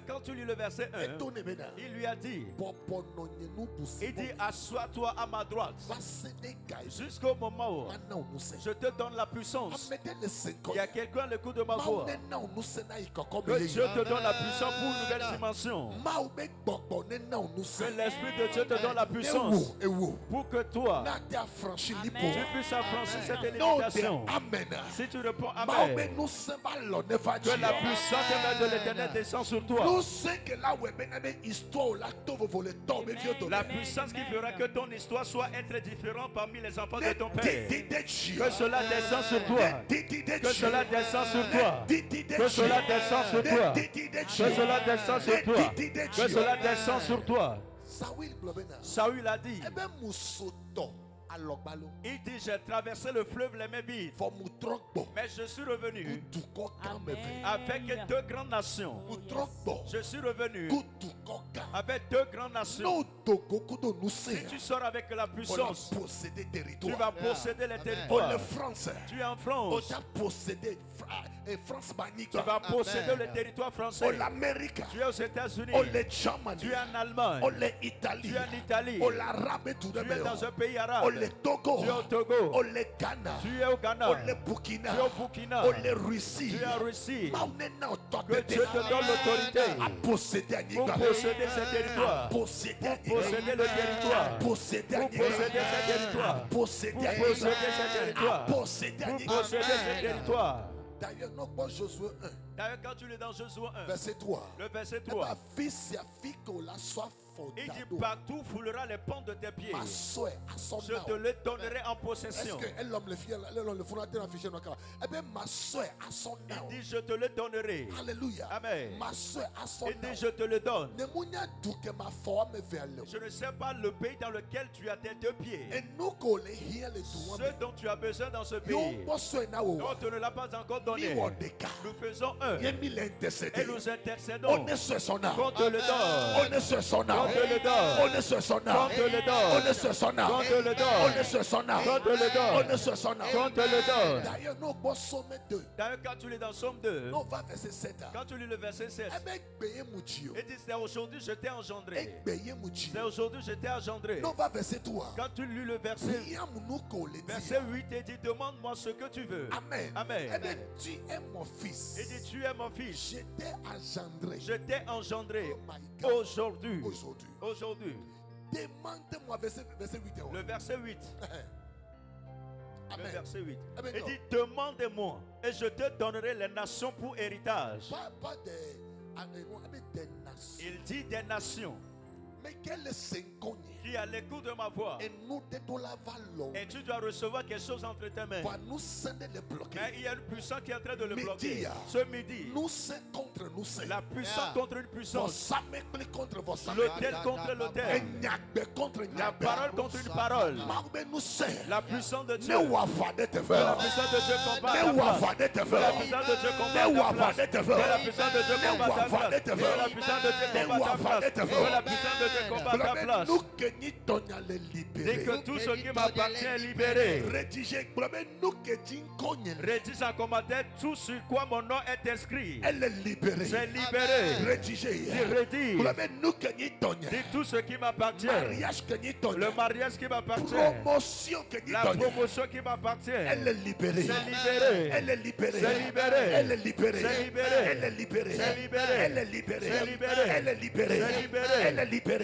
quand tu lis le verset 1, il lui a dit, il dit, assois-toi à ma droite jusqu'au moment où je te donne la puissance. Il y a quelqu'un à l'écoute de ma voix. Que Dieu te donne la puissance pour une nouvelle dimension. Que l'Esprit de Dieu te donne la puissance pour que toi tu puisses affranchir cette limitation. Si tu réponds Amen, que la puissance de l'Éternel descend sur toi. La puissance qui fera que ton histoire soit être différente parmi les enfants de ton Père. Que cela descend sur toi. Que cela descend sur toi. Que cela descend sur toi. Que cela descend sur toi. Que cela descend sur toi. Saül a dit, il dit, j'ai traversé le fleuve les mains vides, mais je suis revenu avec deux grandes nations. Je suis revenu avec deux grandes nations. Si tu sors avec la puissance, tu vas posséder les territoires. Tu es en France, tu vas posséder le territoire français. Tu es aux États-Unis, tu es en Allemagne, tu es en Italie, tu es dans un pays arabe, tu es au Togo, tu es au Ghana, tu es au Burkina, tu es en Russie. Que Dieu te donne l'autorité pour posséder ces territoires, pour posséder le territoire, pour posséder ces territoires, pour posséder ces territoires, pour posséder ces territoires. D'ailleurs, quand tu lis dans Josué 1, verset 3, le verset 3, il dit, partout foulera les pentes de tes pieds. Je te le donnerai en possession. Il dit, je te le donnerai. Alléluia. Amen. Il dit, je te le donne. Je ne sais pas le pays dans lequel tu as tes deux pieds. Ce dont tu as besoin dans ce pays, dont tu ne l'as pas encore donné. Nous faisons un. Et nous intercédons. Contre le don. Contre le don. Contre le don. Contre le don. Contre le don. D'ailleurs, quand tu lis dans Somme 2, quand tu lis le verset 7, il dit, c'est aujourd'hui je t'ai engendré. C'est aujourd'hui je t'ai engendré. Quand tu lis le verset 8, il dit, demande-moi ce que tu veux. Amen. Amen. Tu es mon fils. Il dit, tu es mon fils. Je t'ai engendré. Aujourd'hui. Aujourd'hui. Demande-moi, verset 8. Le verset 8. Amen. Le verset 8. Amen. Il dit, demande-moi et je te donnerai les nations pour héritage. Pas des nations. Il dit des nations. Mais quel est qui à l'écoute de ma voix, et tu dois recevoir quelque chose entre tes mains. Mais il y a une puissance qui est en train de le bloquer. Ce midi, la puissance contre une puissance, l'autel contre l'autel, la parole contre une parole, la puissance de Dieu. La puissance de Dieu combat ta place. La puissance de Dieu combat ta place. La puissance de Dieu combat ta place. La puissance de Dieu combat ta place. La puissance de Dieu combat ta place. Dès que tout ce qui m'appartient est libéré. Rédige en commentaire tout sur quoi mon nom est inscrit. Elle est libérée. C'est libéré. Rédigé. Dis tout ce qui m'appartient. Le mariage qui m'appartient. La promotion qui m'appartient. Elle est libérée. C'est libéré. Elle est libérée. C'est libéré. Elle est libérée. C'est libéré. Elle est libérée. C'est libéré. Elle est libérée. C'est libéré. Elle est libérée. C'est libéré. Elle est libérée.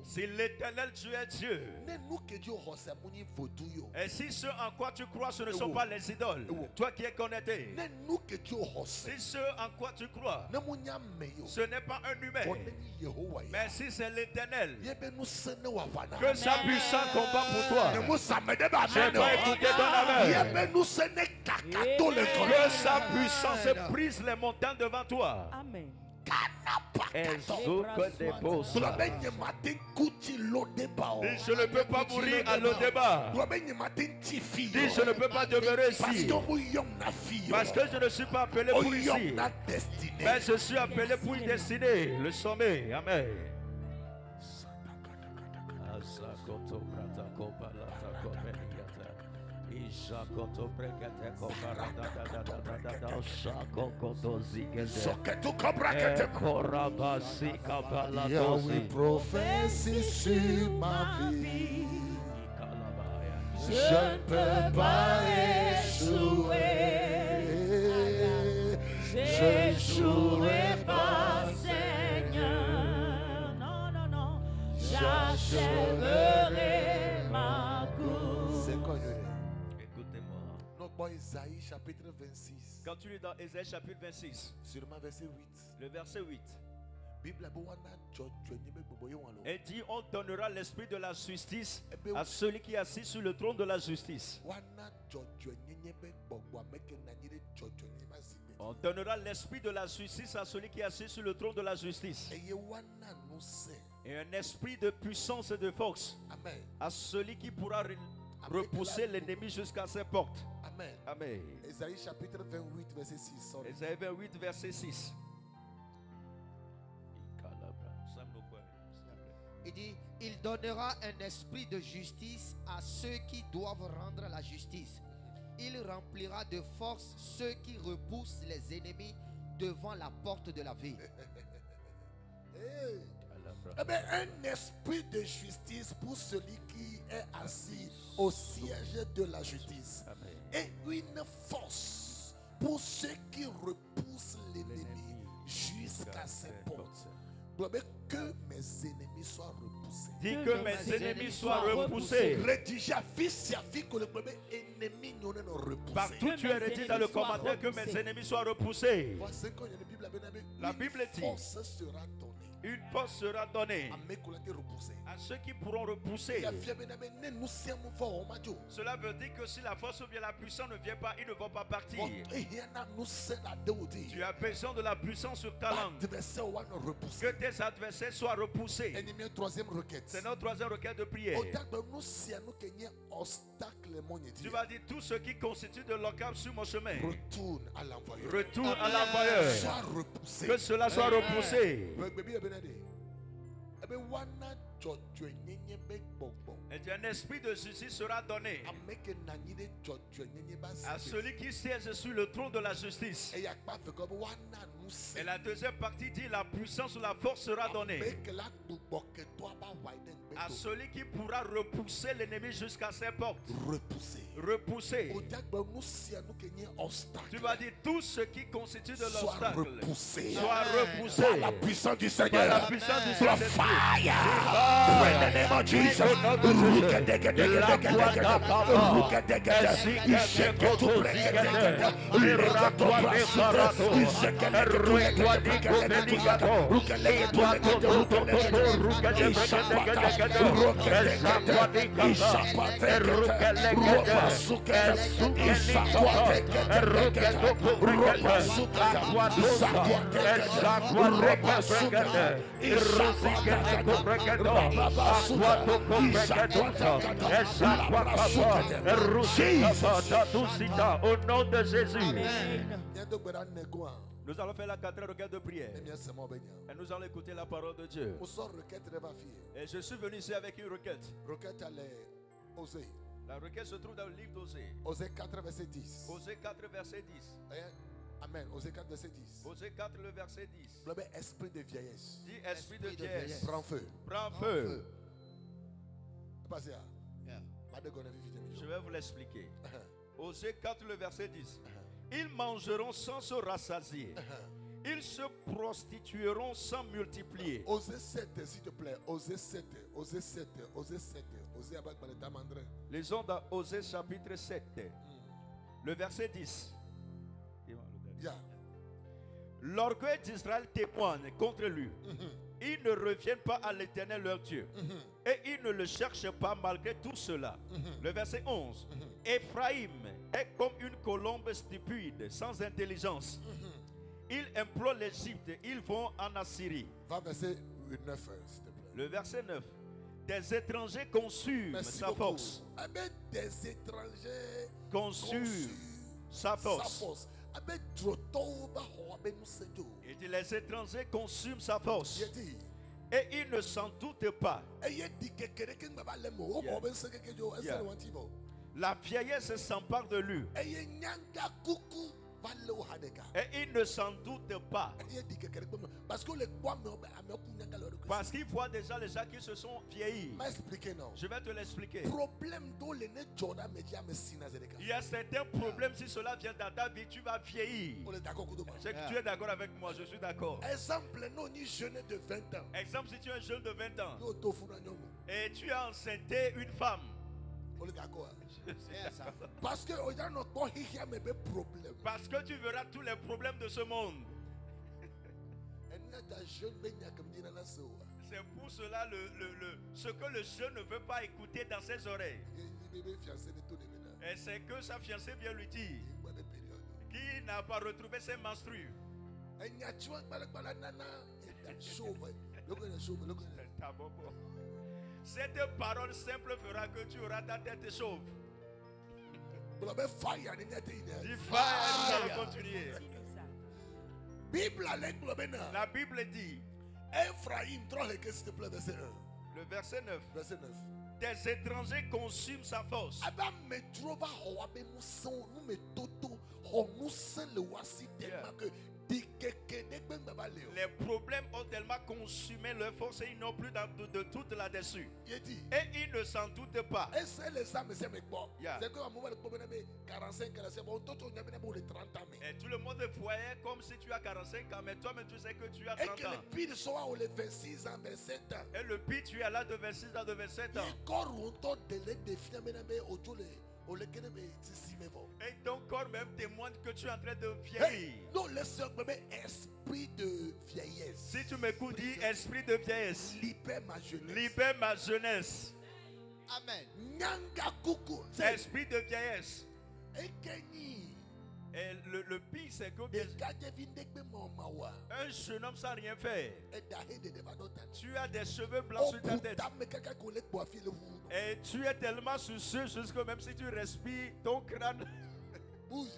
Si l'Éternel Dieu est Dieu, et si ce en quoi tu crois ce ne sont pas les idoles, toi qui es connecté, si ce en quoi tu crois ce n'est pas un humain, mais si c'est l'Éternel, que sa puissance combat pour toi. Je vais écouter ton amen. Que sa puissance brise les montagnes devant toi. Amen. Dis, je ne peux pas mourir à l'Odéba. Dis, je ne peux pas demeurer ici. Parce que je ne suis pas appelé pour ici. Mais je suis appelé pour y destiner le sommet. Amen. Yahweh prophétie sur ma vie. Je ne peux pas échouer. Je n'échouerai pas, Seigneur. Non, non, non. J'achèverai ma course. C'est quoi? Écoutez-moi. Notre Isaïe chapitre 26. Quand tu lis dans Ésaïe chapitre 26, sûrement verset 8. le verset 8, et dit, on donnera l'esprit de la justice à celui qui est assis sur le trône de la justice. On donnera l'esprit de la justice à celui qui est assis sur le trône de la justice. Et un esprit de puissance et de force à celui qui pourra repousser l'ennemi jusqu'à ses portes. Amen. Amen. Ésaïe chapitre 28 verset 6. Ésaïe 28 verset 6. Il dit, il donnera un esprit de justice à ceux qui doivent rendre la justice. Il remplira de force ceux qui repoussent les ennemis devant la porte de la ville. Eh bien, un esprit de justice pour celui qui est assis au siège de la justice. Amen. Et une force pour ceux qui repoussent l'ennemi jusqu'à ses portes. Que mes ennemis soient repoussés. Dis que mes ennemis soient repoussés. Partout tu es redit dans le commentaire que mes ennemis soient repoussés. La Bible dit, une force sera donnée à ceux qui pourront repousser. Cela veut dire que si la force ou bien la puissance ne vient pas, ils ne vont pas partir. Tu as besoin de la puissance sur ta langue. Que tes adversaires soient repoussés. C'est notre troisième requête de prière. Tu vas dire tout ce qui constitue de l'entrave sur mon chemin. Retourne à l'envoyeur. Que cela soit repoussé. Et un esprit de justice sera donné à celui qui siège sur le trône de la justice. Et la deuxième partie dit la puissance ou la force sera donnée à celui qui pourra repousser l'ennemi jusqu'à ses portes. Repousser. Tu vas dire tout ce qui constitue de l'obstacle soit repoussé par la puissance du Seigneur. Par la puissance du Seigneur. Fire. In the name of Jesus. Au nom de Jésus. Nous allons faire la quatrième requête de prière. Et nous allons écouter la parole de Dieu. Et je suis venu ici avec une requête. La requête se trouve dans le livre d'Osée. Osée 4 verset 10. Osée 4 verset 10. Amen. Osée 4 verset 10. Osée 4 le verset 10. Esprit de vieillesse. Dis esprit de vieillesse. Prends feu. Prends feu. Je vais vous l'expliquer. Osée 4 le verset 10. Ils mangeront sans se rassasier. Ils se prostitueront sans multiplier. Osée 7, s'il te plaît. Osée 7. Osée 7. Osée 7. Osée avec Baleta Mandrin. Lisons dans Osée chapitre 7. Le verset 10. Yeah. L'orgueil d'Israël témoigne contre lui. Ils ne reviennent pas à l'Éternel leur Dieu. Et ils ne le cherchent pas malgré tout cela. Le verset 11. Éphraïm est comme une colombe stupide, sans intelligence. Ils implorent l'Égypte, ils vont en Assyrie. Va verset 9, s'il te plaît. Le verset 9. Des étrangers consument Merci sa beaucoup. force. Des étrangers Consument sa force. Il dit les étrangers consument sa force. Et ils ne s'en doutent pas. La vieillesse s'empare de lui. Et il ne s'en doute pas. Parce qu'il voit déjà les gens qui se sont vieillis. Je vais te l'expliquer. Il y a certains problèmes. Si cela vient dans ta vie, tu vas vieillir. Tu es d'accord avec moi? Je suis d'accord. Exemple, non, ni jeune de 20 ans. Exemple, si tu es un jeune de 20 ans et tu as enceinté une femme. Parce que tu verras tous les problèmes de ce monde. C'est pour cela ce que le jeune ne veut pas écouter dans ses oreilles. Et c'est que sa fiancée vient lui dire qu'il n'a pas retrouvé ses menstrues. Cette parole simple fera que tu auras ta tête chauve. Dis fire, nous allons continuer. La Bible dit, Ephraim, s'il te plaît, verset 1. Le verset 9. Verset 9. Des étrangers consument sa force. Les problèmes ont tellement consumé leur force et ils n'ont plus de toute là-dessus. Et ils ne s'en doutent pas. Yeah. Et tout le monde voyait comme si tu as 45 ans, mais toi-même tu sais que tu as 30 ans. Et le pire, tu es là de 26 ans, de 27 ans. Et ton corps même témoigne que tu es en train de vieillir. Non, esprit de vieillesse. Si tu m'écoutes, dis esprit de vieillesse. Libère ma jeunesse. Libère ma jeunesse. Amen. Esprit de vieillesse. Et le pire, c'est que un jeune homme sans rien faire. Tu as des cheveux blancs sur ta tête. Et tu es tellement soucieux jusque même si tu respires, ton crâne bouge.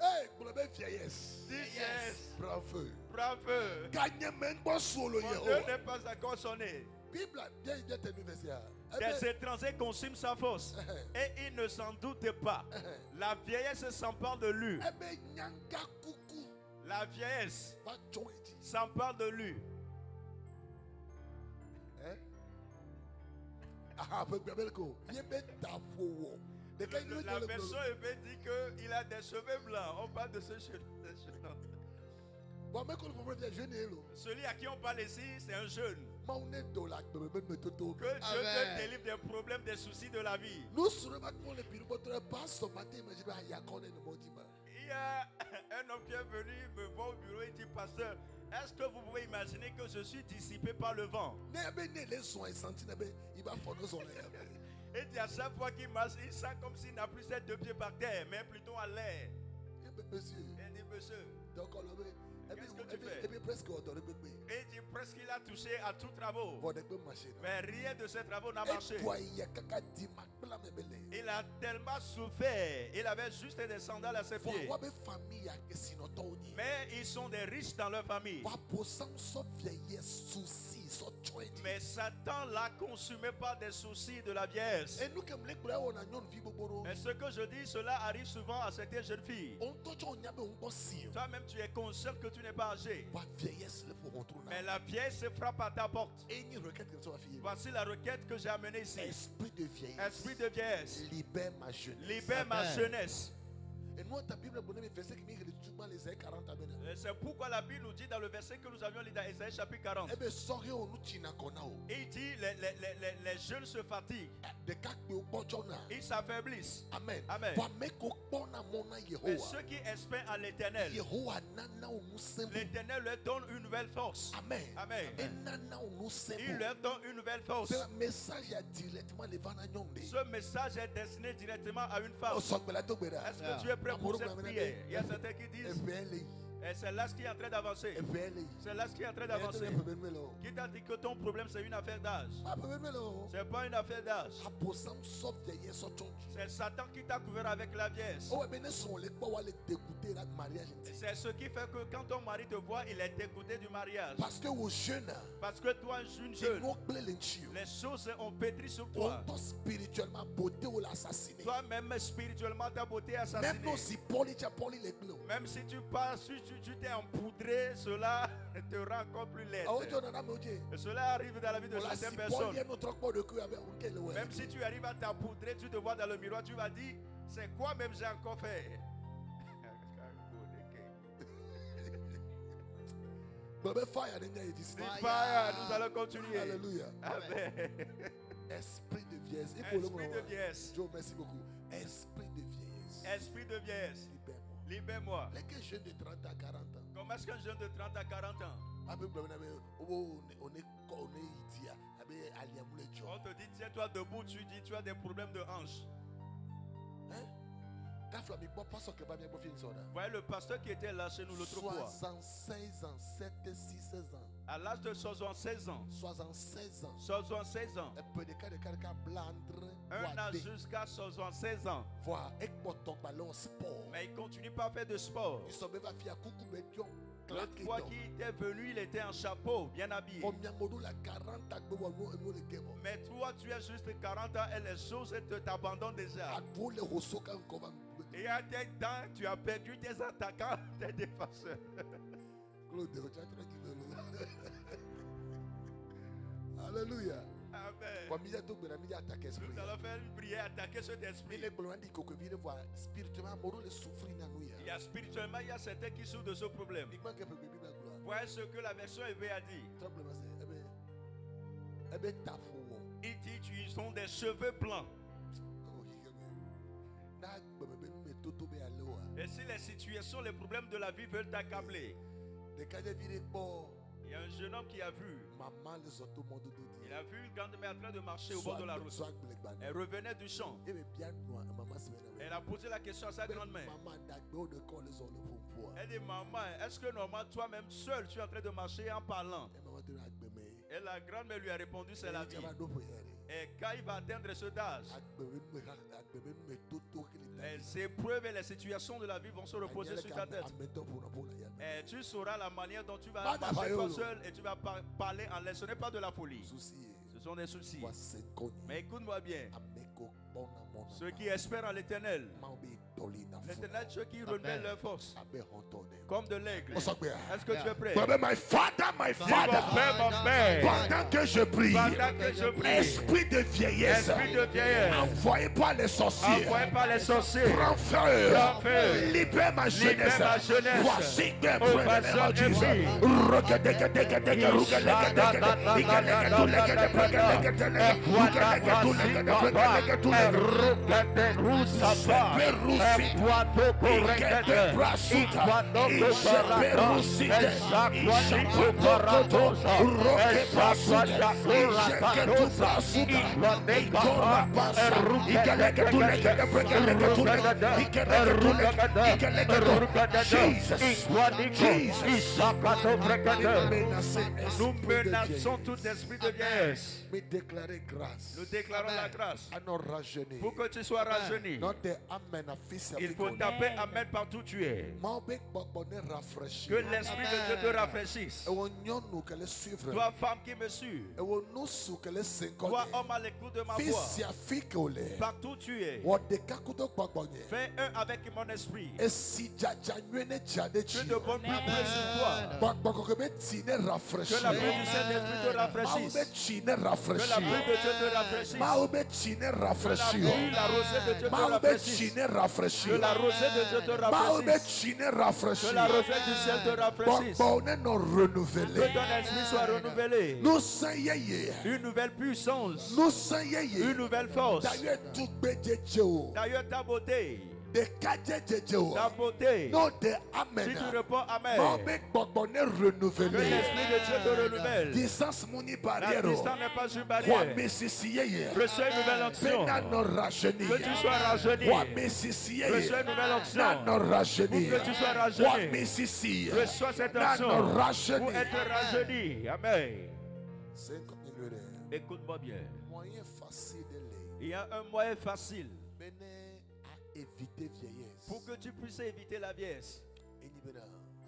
Hey, vieillesse. Vieillesse. Prends feu. Prends feu. Mon Dieu n'est pas encore sonné. Des étrangers consument sa force et ils ne s'en doutent pas. La vieillesse s'empare de lui. La vieillesse s'empare de lui. La personne veut dire qu'il a des cheveux blancs. On parle de ce jeune homme. Celui à qui on parle ici, c'est un jeune. Que Dieu te délivre des problèmes, des soucis de la vie. Il y a un homme qui est venu me voir au bureau et dit, pasteur, est-ce que vous pouvez imaginer que je suis dissipé par le vent? Et dit à chaque fois qu'il marche, il sent comme s'il n'a plus ses deux pieds par terre, mais plutôt à l'air. Monsieur. Il dit, monsieur, qu'est-ce que tu fais? Et il dit presque qu'il a touché à tous travaux. Mais rien de ces travaux n'a marché. Il a tellement souffert. Il avait juste des sandales à ses pieds. Mais ils sont des riches dans leur famille. Mais Satan l'a consumé par des soucis de la vieillesse. Mais ce que je dis, cela arrive souvent à certaines jeunes filles. Toi-même, tu es conscient que tu n'es pas âgé. Mais la vieillesse frappe à ta porte. Voici la requête que j'ai amenée ici. Esprit de vieillesse. Esprit de vieillesse. Libère ma jeunesse. Libère ma jeunesse. Et c'est pourquoi la Bible nous dit dans le verset que nous avions lu dans Ésaïe chapitre 40. Et il dit les jeunes se fatiguent. Ils s'affaiblissent. Amen. Amen. Mais ceux qui espèrent en l'Éternel, l'Éternel leur donne une nouvelle force. Amen. Amen. Il leur donne une nouvelle force. Ce message est destiné directement à une femme. Est-ce que tu es prêt pour cette prière? Il y a certains qui disent, et c'est là ce qui est en train d'avancer. C'est là ce qui est en train d'avancer. Qui t'a dit que ton problème c'est une affaire d'âge? C'est pas une affaire d'âge. C'est Satan qui t'a couvert avec la vieillesse. C'est ce qui fait que quand ton mari te voit, il est dégoûté du mariage. Parce que toi, jeune, les choses ont pétri sur toi. Toi-même, spirituellement, ta beauté est assassinée. Même si tu passes, tu t'es empoudré, cela te rend encore plus laid. Et cela arrive dans la vie de certaines personnes. Même si tu arrives à t'empoudrer, tu te vois dans le miroir, tu vas dire, c'est quoi même j'ai encore fait? Fire, nous allons continuer. Alléluia. Amen. Esprit de vieillesse. Esprit de vieillesse. Joe, merci beaucoup. Esprit de vieillesse. Esprit de vieillesse. Libère-moi. Les jeunes de 30 à 40 ans. Comment est-ce qu'un jeune de 30 à 40 ans? On te dit, tiens-toi debout, tu dis, tu as des problèmes de hanche. Voyez le pasteur qui était là chez nous l'autre fois. 76 ans, 7, 6, 16 ans. À l'âge de 76 ans. 76 ans. 76 ans. Un an jusqu'à 76 ans. Mais il continue pas à faire de sport. L'autre fois qu'il était venu, il était en chapeau, bien habillé. Mais toi, tu as juste 40 ans et les choses t'abandonnent déjà. Et à tes dents, tu as perdu tes attaquants, tes défenseurs. Alléluia. Amen. Nous allons faire une prière, attaquer cet esprit. Il y a spirituellement, il y a certains qui souffrent de ce problème. Voyez ce que la version EV a dit. Il dit, ils ont des cheveux blancs. Et si les situations, les problèmes de la vie veulent t'accabler, il y a un jeune homme qui a vu. Il a vu une grand-mère en train de marcher au bord de la route. Elle revenait du champ. Elle a posé la question à sa grand-mère. Elle dit, maman, est-ce que normalement toi-même seul tu es en train de marcher en parlant? Et la grand-mère lui a répondu, c'est la vie. Et quand il va atteindre ce âge, les épreuves et les situations de la vie vont se reposer sur ta tête. Et tu sauras la manière dont tu vas marcher toi seul et tu vas parler en l'air. Ce n'est pas de la folie. Ce sont des soucis. Mais écoute-moi bien. Ceux qui espèrent en l'Éternel, l'Éternel, ceux qui renouvellent leur force, comme de l'aigle. Est-ce que tu es prêt? My Father, mon père, pendant que je prie, esprit de vieillesse, envoyé par les sorciers, prends feu, libère ma jeunesse. Voici que Nous menaçons tout esprit de vieillesse. Nous déclarons la grâce pour que tu sois rajeuni. Il faut taper amen partout où tu es. Que l'esprit de Dieu te rafraîchisse. Toi, femme qui me suit, toi, homme à l'écoute de ma voix, partout où tu es, fais un avec mon esprit. Que de bonnes pluies sur toi. Que la pluie du Saint-Esprit te rafraîchisse. Que la pluie de Dieu te rafraîchisse. Que la rosée de Dieu te rafraîchisse. Que la rosée de Dieu te rafraîchisse. Que la rosée du ciel te rafraîchisse. Que ton esprit soit renouvelé. Une nouvelle puissance. Une nouvelle force. D'ailleurs, ta beauté. Ta beauté. Si tu réponds Amen, que l'Esprit de Dieu te renouvelle. La distance n'est pas une barrière. Reçois une nouvelle onction. Que tu sois rajeuni. Reçois une nouvelle onction. Que tu sois rajeuni. Reçois cette onction pour être rajeuni. Amen. Écoute-moi bien. Il y a un moyen facile pour que tu puisses éviter la vieillesse.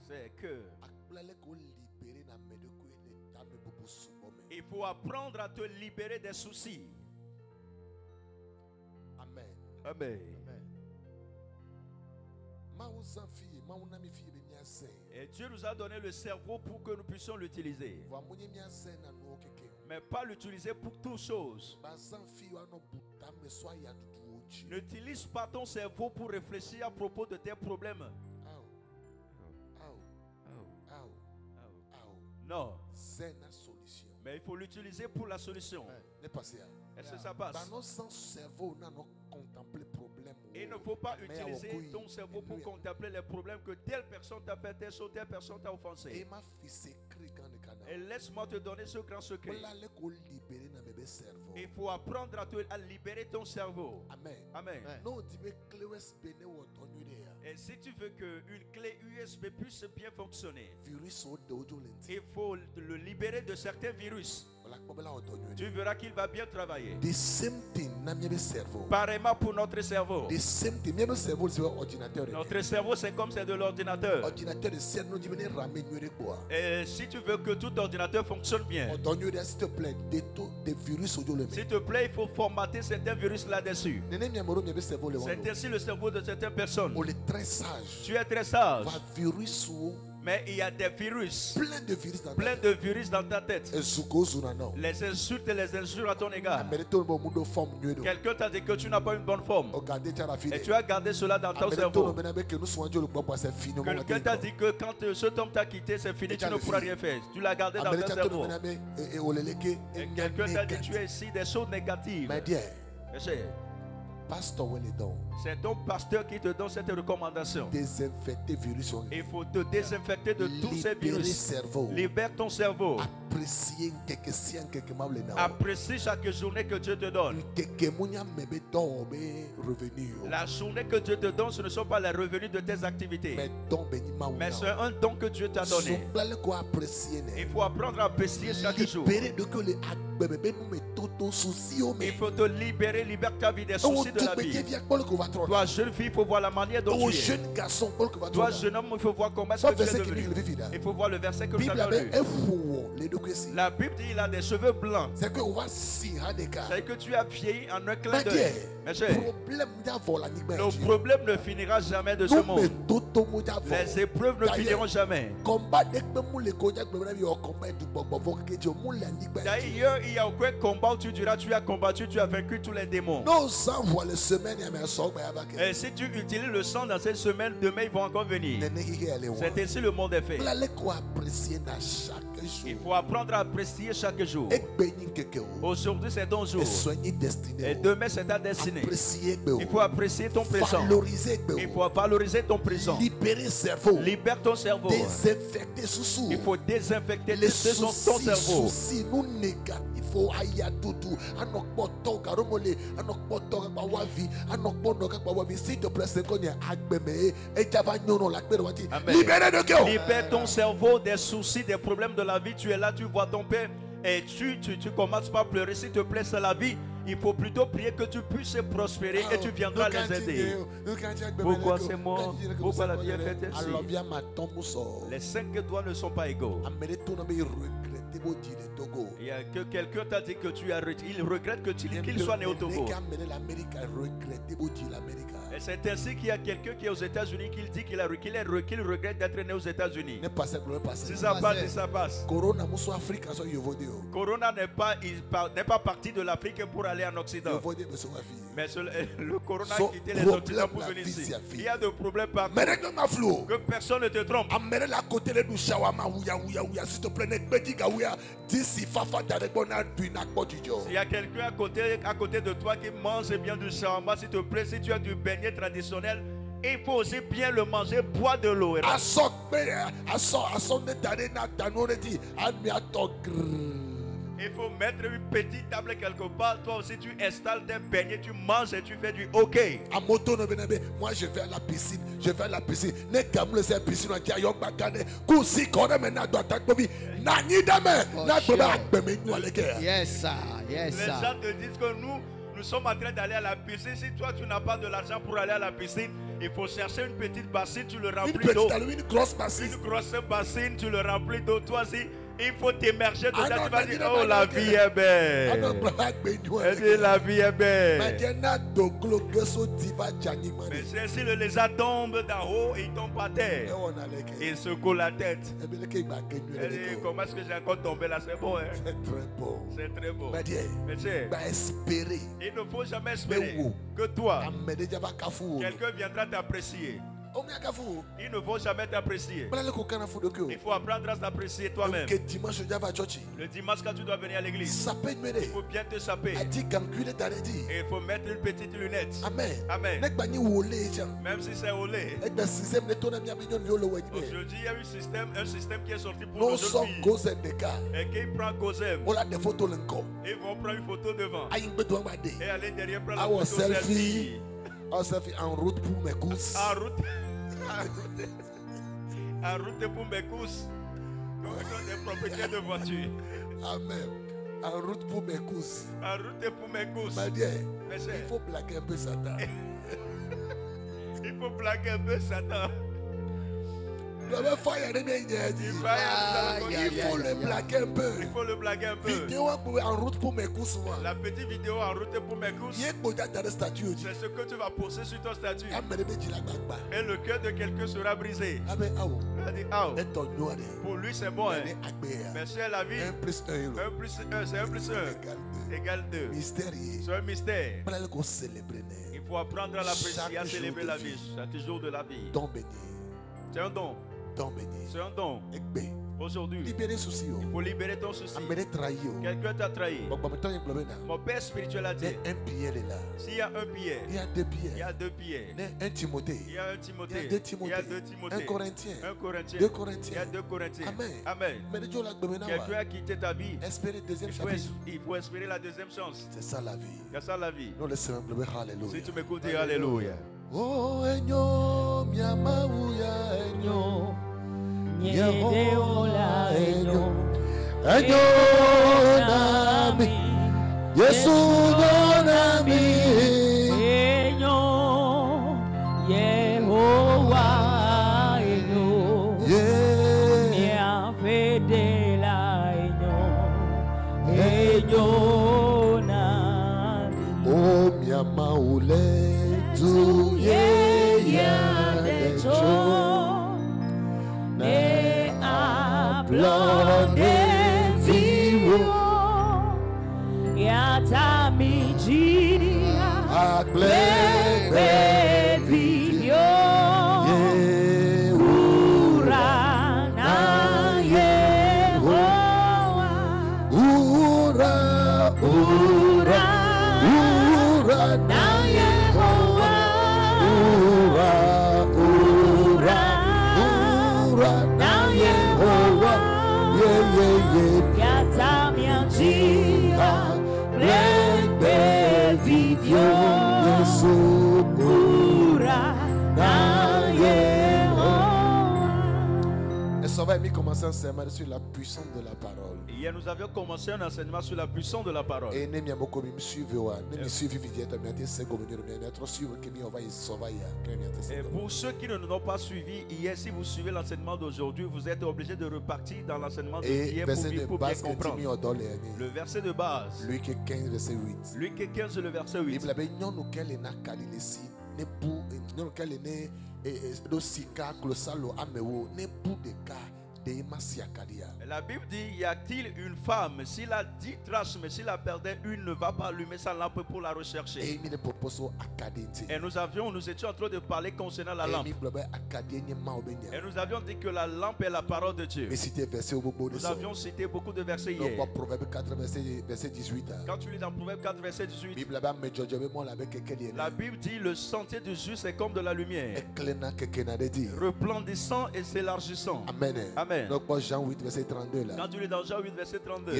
C'est que il faut apprendre à te libérer des soucis. Amen. Amen. Et Dieu nous a donné le cerveau pour que nous puissions l'utiliser. Mais pas l'utiliser pour toutes choses. N'utilise pas ton cerveau pour réfléchir à propos de tes problèmes. Non. Mais il faut l'utiliser pour la solution. Est-ce que ça passe? Et il ne faut pas utiliser ton cerveau pour contempler les problèmes que telle personne t'a fait, telle chose, telle personne t'a offensé. Et laisse-moi te donner ce grand secret. Il faut apprendre à libérer ton cerveau. Amen. Amen. Et si tu veux qu'une clé USB puisse bien fonctionner, il faut le libérer de certains virus. Tu verras qu'il va bien travailler. Pareillement pour notre cerveau. Notre cerveau, c'est comme c'est de l'ordinateur. Et si tu veux que tout ordinateur fonctionne bien, s'il te plaît, il faut formater certains virus là-dessus. C'est ainsi le cerveau de certaines personnes. Tu es très sage. Mais il y a des virus, plein de virus dans ta tête. Les insultes et les injures à ton égard. Quelqu'un t'a dit que tu n'as pas une bonne forme. Et tu as gardé cela dans ton cerveau. Quelqu'un t'a dit que quand cet homme t'a quitté, c'est fini, tu ne pourras rien faire. Tu l'as gardé dans ton cerveau. Et quelqu'un t'a dit tu es ici des choses négatives. C'est ton pasteur qui te donne cette recommandation. Il faut te désinfecter de tous ces virus. Libère ton cerveau. Apprécie chaque journée que Dieu te donne. La journée que Dieu te donne, ce ne sont pas les revenus de tes activités, mais c'est un don que Dieu t'a donné. Il faut apprendre à apprécier chaque jour. Il faut te libérer, libère ta vie des soucis de la vie. Toi, jeune fille, il faut voir la manière dont tu es. Toi, jeune homme, il faut voir comment est-ce que tu es devenu. Il faut voir le verset que tu as lu. La Bible dit qu'il a des cheveux blancs. C'est que tu as vieilli en un clin d'œil. Nos problèmes ne finiront jamais de ce monde. Les épreuves ne finiront jamais. D'ailleurs, il y a aucun combat où tu diras tu as combattu, tu as vaincu tous les démons. Et si tu utilises le sang dans cette semaine, demain ils vont encore venir. C'est ainsi le monde est fait. Il faut apprendre à apprécier chaque jour. Aujourd'hui c'est ton jour. Et demain c'est ta destinée. Il faut apprécier ton présent. Il faut valoriser ton présent. Libère ton cerveau. Il faut désinfecter ton cerveau. Libère ton cerveau des soucis, des problèmes de la vie. Tu es là, tu vois ton père et tu commences par pleurer. S'il te plaît, c'est la vie. Il faut plutôt prier que tu puisses prospérer et tu viendras les aider. Pourquoi c'est moi? Pourquoi la vie est faite ainsi? Les 5 doigts ne sont pas égaux. Il y a que quelqu'un t'a dit que tu as il regrette que qu'il soit né au Togo. Et c'est ainsi qu'il y a quelqu'un qui est aux États-Unis qui dit qu'il regrette d'être né aux États-Unis. Si ça passe, si ça passe. Corona n'est pas parti de l'Afrique pour aller en Occident. Mais le Corona a quitté les Occidentaux pour venir ici. Il y a des problèmes partout. Que personne ne te trompe. S'il y a quelqu'un à côté de toi qui mange bien du shawarma, s'il te plaît, si tu as du beignet traditionnel, il faut aussi bien le manger, boire de l'eau. Il faut mettre une petite table quelque part. Toi aussi, tu installes des beignets, tu manges et tu fais du hockey. Moi, je vais à la piscine. Je vais à la piscine. Yes, yes, les gens te disent que nous sommes en train d'aller à la piscine. Si toi, tu n'as pas de l'argent pour aller à la piscine, il faut chercher une petite bassine, tu le remplis d'eau. Une grosse bassine. Une grosse bassine, tu le remplis d'eau. Toi aussi, il faut t'immerger dedans. Tu vas dire, oh, la vie est belle. Elle dit, la vie est belle. Mais si le lézard tombe d'en haut, il tombe par terre. Il secoue la tête. Elle dit, comment est-ce que j'ai encore tombé là? C'est bon, hein? C'est très beau. C'est très beau. Mais il ne faut jamais espérer que toi, quelqu'un viendra t'apprécier. Il ne faut jamais t'apprécier. Il faut apprendre à t'apprécier toi-même. Le dimanche quand tu dois venir à l'église, il faut bien te saper. Et il faut mettre une petite lunette. Amen. Même si c'est au lait. Aujourd'hui, il y a un système qui est sorti pour nos jeunes filles. Et qui prend Cosem. Ils vont prendre une photo devant. Et aller derrière prendre la photo selfie. En route pour mes courses. En route pour mes courses. Comme des propriétaires de voitures. Amen. En route pour mes courses. En route pour mes courses. Il faut blaguer un peu Satan. Il faut blaguer un peu Satan. Il faut le blaguer un peu. Il faut le blaguer un peu. Vidéo en route pour mes courses. La petite vidéo en route pour mes courses. C'est ce que tu vas poster sur ton statut. Et le cœur de quelqu'un sera brisé. Pour lui c'est bon. Mais c'est la vie. 1 plus 1, c'est 1 plus 1 égale 2. C'est un mystère. Il faut apprendre à l'apprécier, à célébrer la vie. Chaque jour de la vie. C'est un don. C'est un don. Aujourd'hui, il faut libérer ton souci. Quelqu'un t'a trahi. Mon père spirituel a dit, s'il y a un Pierre, il y a 2 Pierre. Il y a 2 Pierre. Il y a un Timothée. Il y a 2 Timothées. 1 Corinthien. Il y a 2 Corinthiens. Amen. Quelqu'un a quitté ta vie. Il faut espérer la deuxième chance. C'est ça la vie. C'est ça la vie. Si tu m'écoutes, dis alléluia. Oh, enyo, miamauya, enyo. Nyedeola enyo. Enyo nami. Yesu nami. Enyo. Yehowa enyo. Miafedela enyo. Enyo nami. Oh, miamaule. Tu ya de cho ne hablo de vivo ya tamiji agle vivo ura na Yehowa ura na amis commencé un enseignement sur la puissance de la parole. Hier, nous avions commencé un enseignement sur la puissance de la parole. Et pour ceux qui ne nous ont pas suivis hier, si vous suivez l'enseignement d'aujourd'hui, vous êtes obligés de repartir dans l'enseignement d'hier pour bien comprendre. Le verset de base. Luc 15, verset 8. Luc 15, le verset 8. La Bible dit, y a-t-il une femme, s'il a 10 traces, mais s'il a perdu une, ne va pas allumer sa lampe pour la rechercher. Et nous étions en train de parler concernant la lampe. Et nous avions dit que la lampe est la parole de Dieu. Nous avions cité beaucoup de versets hier. Quand tu lis dans Proverbe 4, verset 18, la Bible dit, le sentier du juste est comme de la lumière, resplendissant et s'élargissant. Amen. Amen. Donc, Jean 8, verset 32 là. Quand tu lis dans Jean 8, verset 32,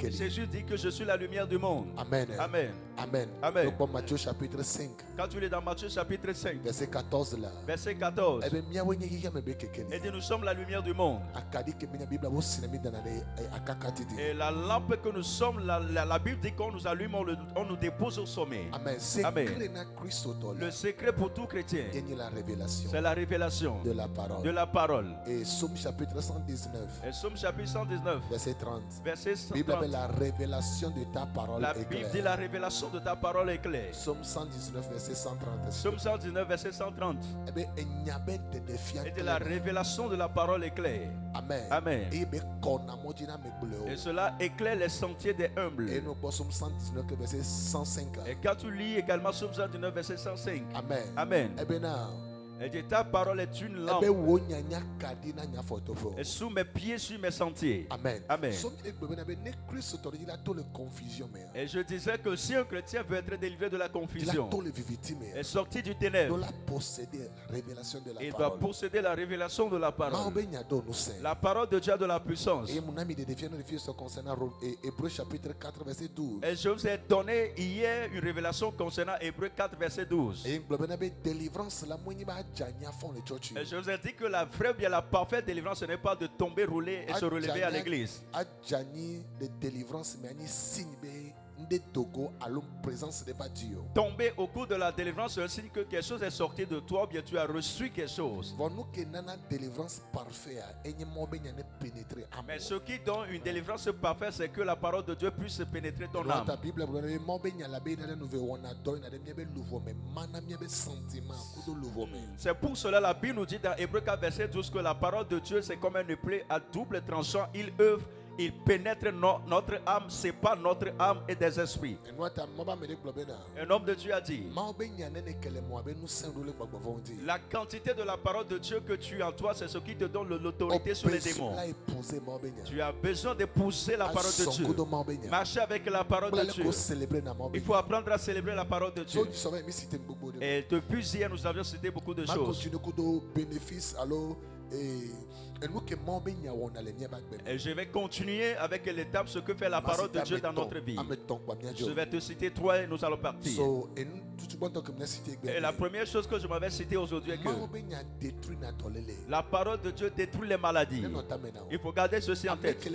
Jésus dit que je suis la lumière du monde. Amen. Amen. Amen. Amen. Donc, Matthieu chapitre 5. Quand tu lis dans Matthieu chapitre 5, verset 14 là. Verset 14. Et dit, nous sommes la lumière du monde. Et la lampe que nous sommes, la Bible dit qu'on nous allume, on nous dépose au sommet. Amen. Amen. Le secret pour tout chrétien, c'est la révélation de la parole. De la parole. Et Somme chapitre 119. Et Somme chapitre 119. Verset 30. Verset 30. Bible appelle la révélation de ta parole la est Bible claire. dit la révélation de ta parole est claire. Somme 119 verset 130. Somme 119 verset 130. Et de la révélation de la parole est claire. Amen. Amen. Et cela éclaire les sentiers des humbles. Et nous Somme 119 verset 105. Et quand tu lis également Somme 119 verset 105. Amen. Amen. Et dit, ta parole est une lampe. Et sous mes pieds, sur mes sentiers. Amen. Amen. Et je disais que si un chrétien veut être délivré de la confusion et sorti du ténèbre, il doit posséder la révélation de la parole. La parole de Dieu a de la puissance. Et je vous ai donné hier une révélation concernant Hébreux 4 verset 12. Et je vous ai dit que la vraie bien la parfaite délivrance, ce n'est pas de tomber, rouler et se relever à l'église. Tomber au cours de la délivrance, c'est un signe que quelque chose est sorti de toi, ou bien tu as reçu quelque chose. Mais ce qui donne une délivrance parfaite, c'est que la parole de Dieu puisse pénétrer ton âme. C'est pour cela la Bible nous dit dans Hébreux 4 verset 12 que la parole de Dieu c'est comme un épée à double tranchant. Il œuvre, il pénètre notre âme, sépare notre âme et des esprits. Un homme de Dieu a dit, la quantité de la parole de Dieu que tu as en toi, c'est ce qui te donne l'autorité sur les démons. Tu as besoin d'épouser la parole de Dieu. Marcher avec la parole de Dieu. Il faut apprendre à célébrer la parole de Dieu. Et depuis hier, nous avions cité beaucoup de choses. Et je vais continuer avec l'étape ce que fait la parole de Dieu dans notre vie. Je vais te citer 3 et nous allons partir. Et la première chose que je m'avais citée aujourd'hui est que la parole de Dieu détruit les maladies. Il faut garder ceci en tête.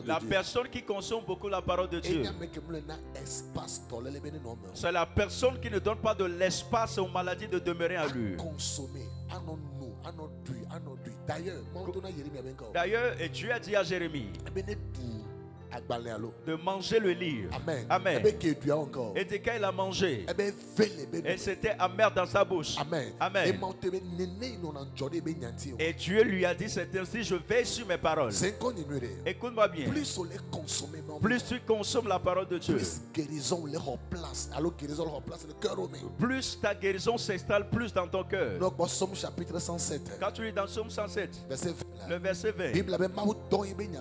La personne qui consomme beaucoup la parole de Dieu, c'est la personne qui ne donne pas de l'espace aux maladies de demeurer en lui. D'ailleurs, Dieu a dit à Jérémie de manger le livre. Amen. Amen. Et dès qu'il a mangé, et c'était amer dans sa bouche. Amen. Amen. Et Dieu lui a dit, c'est ainsi, je veille sur mes paroles. Écoute-moi bien. Plus tu consommes la parole de Dieu, plus ta guérison s'installe plus dans ton cœur. Somme chapitre 107. Quand tu lis dans Somme 107, verset Le verset 20.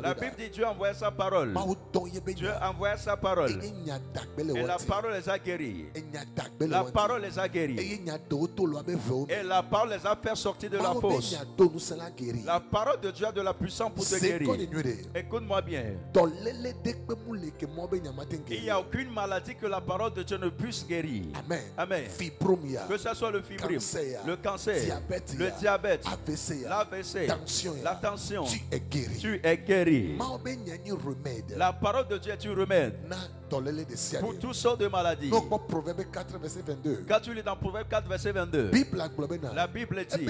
La Bible dit Dieu a envoyé sa parole. Dieu a envoyé sa parole. Et la parole les a guéris. La parole les a guéris. Et la parole les a fait sortir de la fosse. La parole de Dieu a de la puissance pour te guérir. Écoute-moi bien. Il n'y a aucune maladie que la parole de Dieu ne puisse guérir. Amen. Que ce soit le fibrome, le cancer, le diabète, l'AVC, la tension, tu es guéri. La parole de Dieu est un remède pour toutes sortes de maladies. Quand tu lis dans Proverbe 4, verset 22, la Bible dit,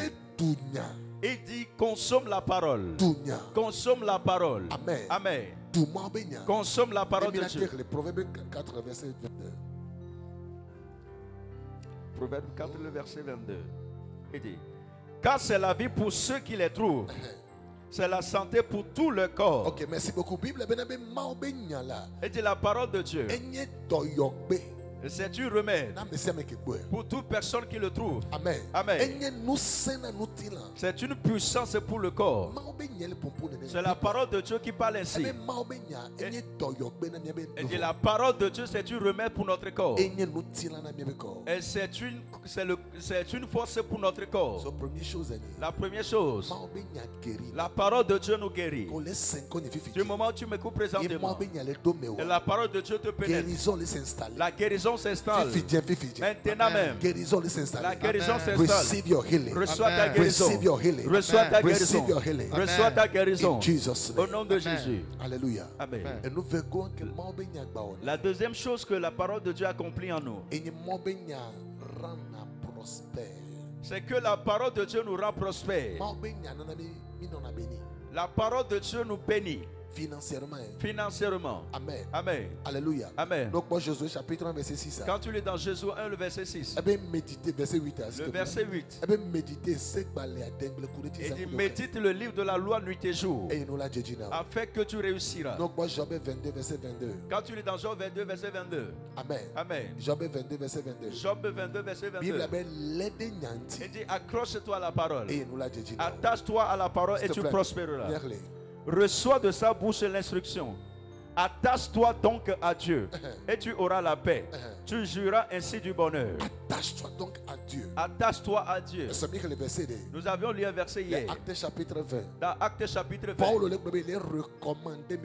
il dit consomme la parole. Consomme la parole. Amen. Consomme la parole de Dieu. Proverbe 4, verset 22. Proverbe 4, le verset 22. Il dit, car c'est la vie pour ceux qui les trouvent. C'est la santé pour tout le corps. Ok, merci beaucoup. Bible, il dit la parole de Dieu. C'est un remède pour toute personne qui le trouve. Amen. C'est une puissance pour le corps. C'est la parole de Dieu qui parle ainsi. Et la parole de Dieu, c'est un remède pour notre corps. Et c'est une force pour notre corps. La première chose, la parole de Dieu nous guérit. Du moment où tu m'écoutes présentement, et la parole de Dieu te pénètre. La guérison s'installe. Maintenant même. La guérison s'installe. Receive your healing. Reçois ta guérison. Receive your healing. Reçois ta guérison. Receive your healing. Reçois ta guérison. In Jesus' name. Au nom de Jésus. Alléluia. Amen. Et nous verrons que la deuxième chose que la parole de Dieu accomplit en nous, c'est que la parole de Dieu nous rend prospères. La parole de Dieu nous bénit. Financièrement. Amen. Amen. Alléluia. Amen. Donc, moi, Josué chapitre 1, verset 6. Quand tu lis dans Josué 1, le verset 6. Eh bien, méditez, verset 8. Le verset 8. Eh bien, méditez. Et dit, médite le livre de la loi nuit et jour. Et nous l'a dit. Afin que tu réussiras. Donc, moi, Job 22, verset 22. Quand tu lis dans Job 22, verset 22. Amen. Amen. Job 22, verset 22. Job 22, verset 22. Bible, il dit, accroche-toi à la parole. Et nous l'a dit. Attache-toi à la parole et tu prospéreras. Reçois de sa bouche l'instruction. Attache-toi donc à Dieu et tu auras la paix. Tu jureras ainsi du bonheur. Attache-toi donc à Dieu. Attache-toi à Dieu. Nous avions lu un verset hier. Acte chapitre 20. Dans Acte chapitre 20. Paul est recommandé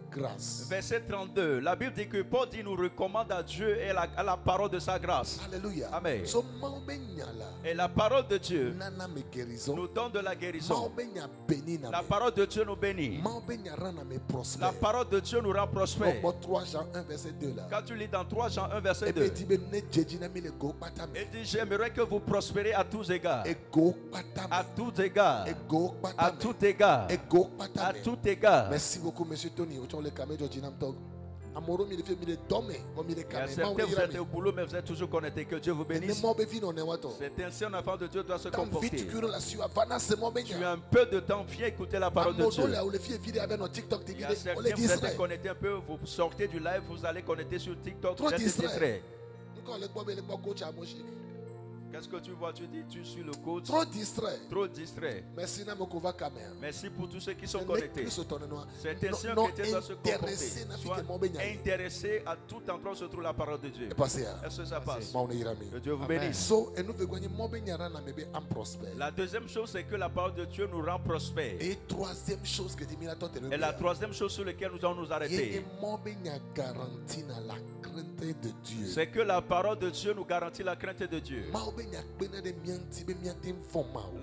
grâce. Verset 32. La Bible dit que Paul dit nous recommande à Dieu et à la parole de sa grâce. Alléluia. Amen. Et la parole de Dieu nous donne de la guérison. La parole de Dieu nous bénit. La parole de Dieu nous rend prospères. 3 Jean 1 verset 2 là. Quand tu lis dans 3 Jean 1 verset 2, il dit j'aimerais que vous prospérez à tous égards. À tous égards. À tous égards. À tous égards. Merci beaucoup monsieur Tony. Il y a certains vous êtes au boulot mais vous êtes toujours connectés. Que Dieu vous bénisse. C'est ainsi un enfant de Dieu doit se comporter. Tu as un peu de temps, viens écouter la parole de Dieu. Il y a certains vous êtes connectés un peu, vous sortez du live, vous allez connecter sur TikTok, vous êtes distrait. Qu'est-ce que tu vois? Tu dis, tu suis le coach. Trop distrait. Trop distrait. Merci pour tous ceux qui sont connectés. C'est ainsi un chrétien doit se comporter. Sois intéressé à tout endroit où se trouve la parole de Dieu. Est-ce que ça passe? Que Dieu vous bénisse. La deuxième chose, c'est que la parole de Dieu nous rend prospères. Et la troisième chose sur laquelle nous allons nous arrêter, c'est que la parole de Dieu nous garantit la crainte de Dieu.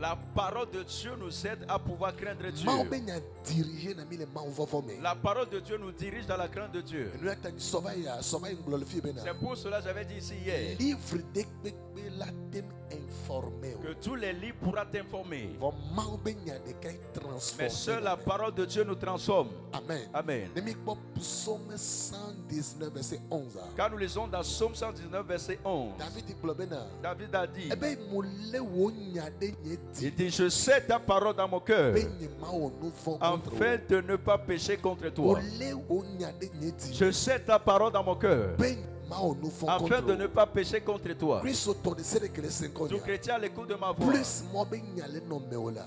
La parole de Dieu nous aide à pouvoir craindre Dieu. La parole de Dieu nous dirige dans la crainte de Dieu. C'est pour cela que j'avais dit ici hier que tous les livres pourront t'informer. Mais seule la parole de Dieu nous transforme. Amen. Amen. Psaume 119 verset 11. Quand nous lisons dans Psaume 119 verset 11, David a dit, il dit, je sais ta parole dans mon cœur afin de ne pas pécher contre toi. Je sais ta parole dans mon cœur afin de ne pas pécher contre toi. Tout chrétien à l'écoute de ma voix,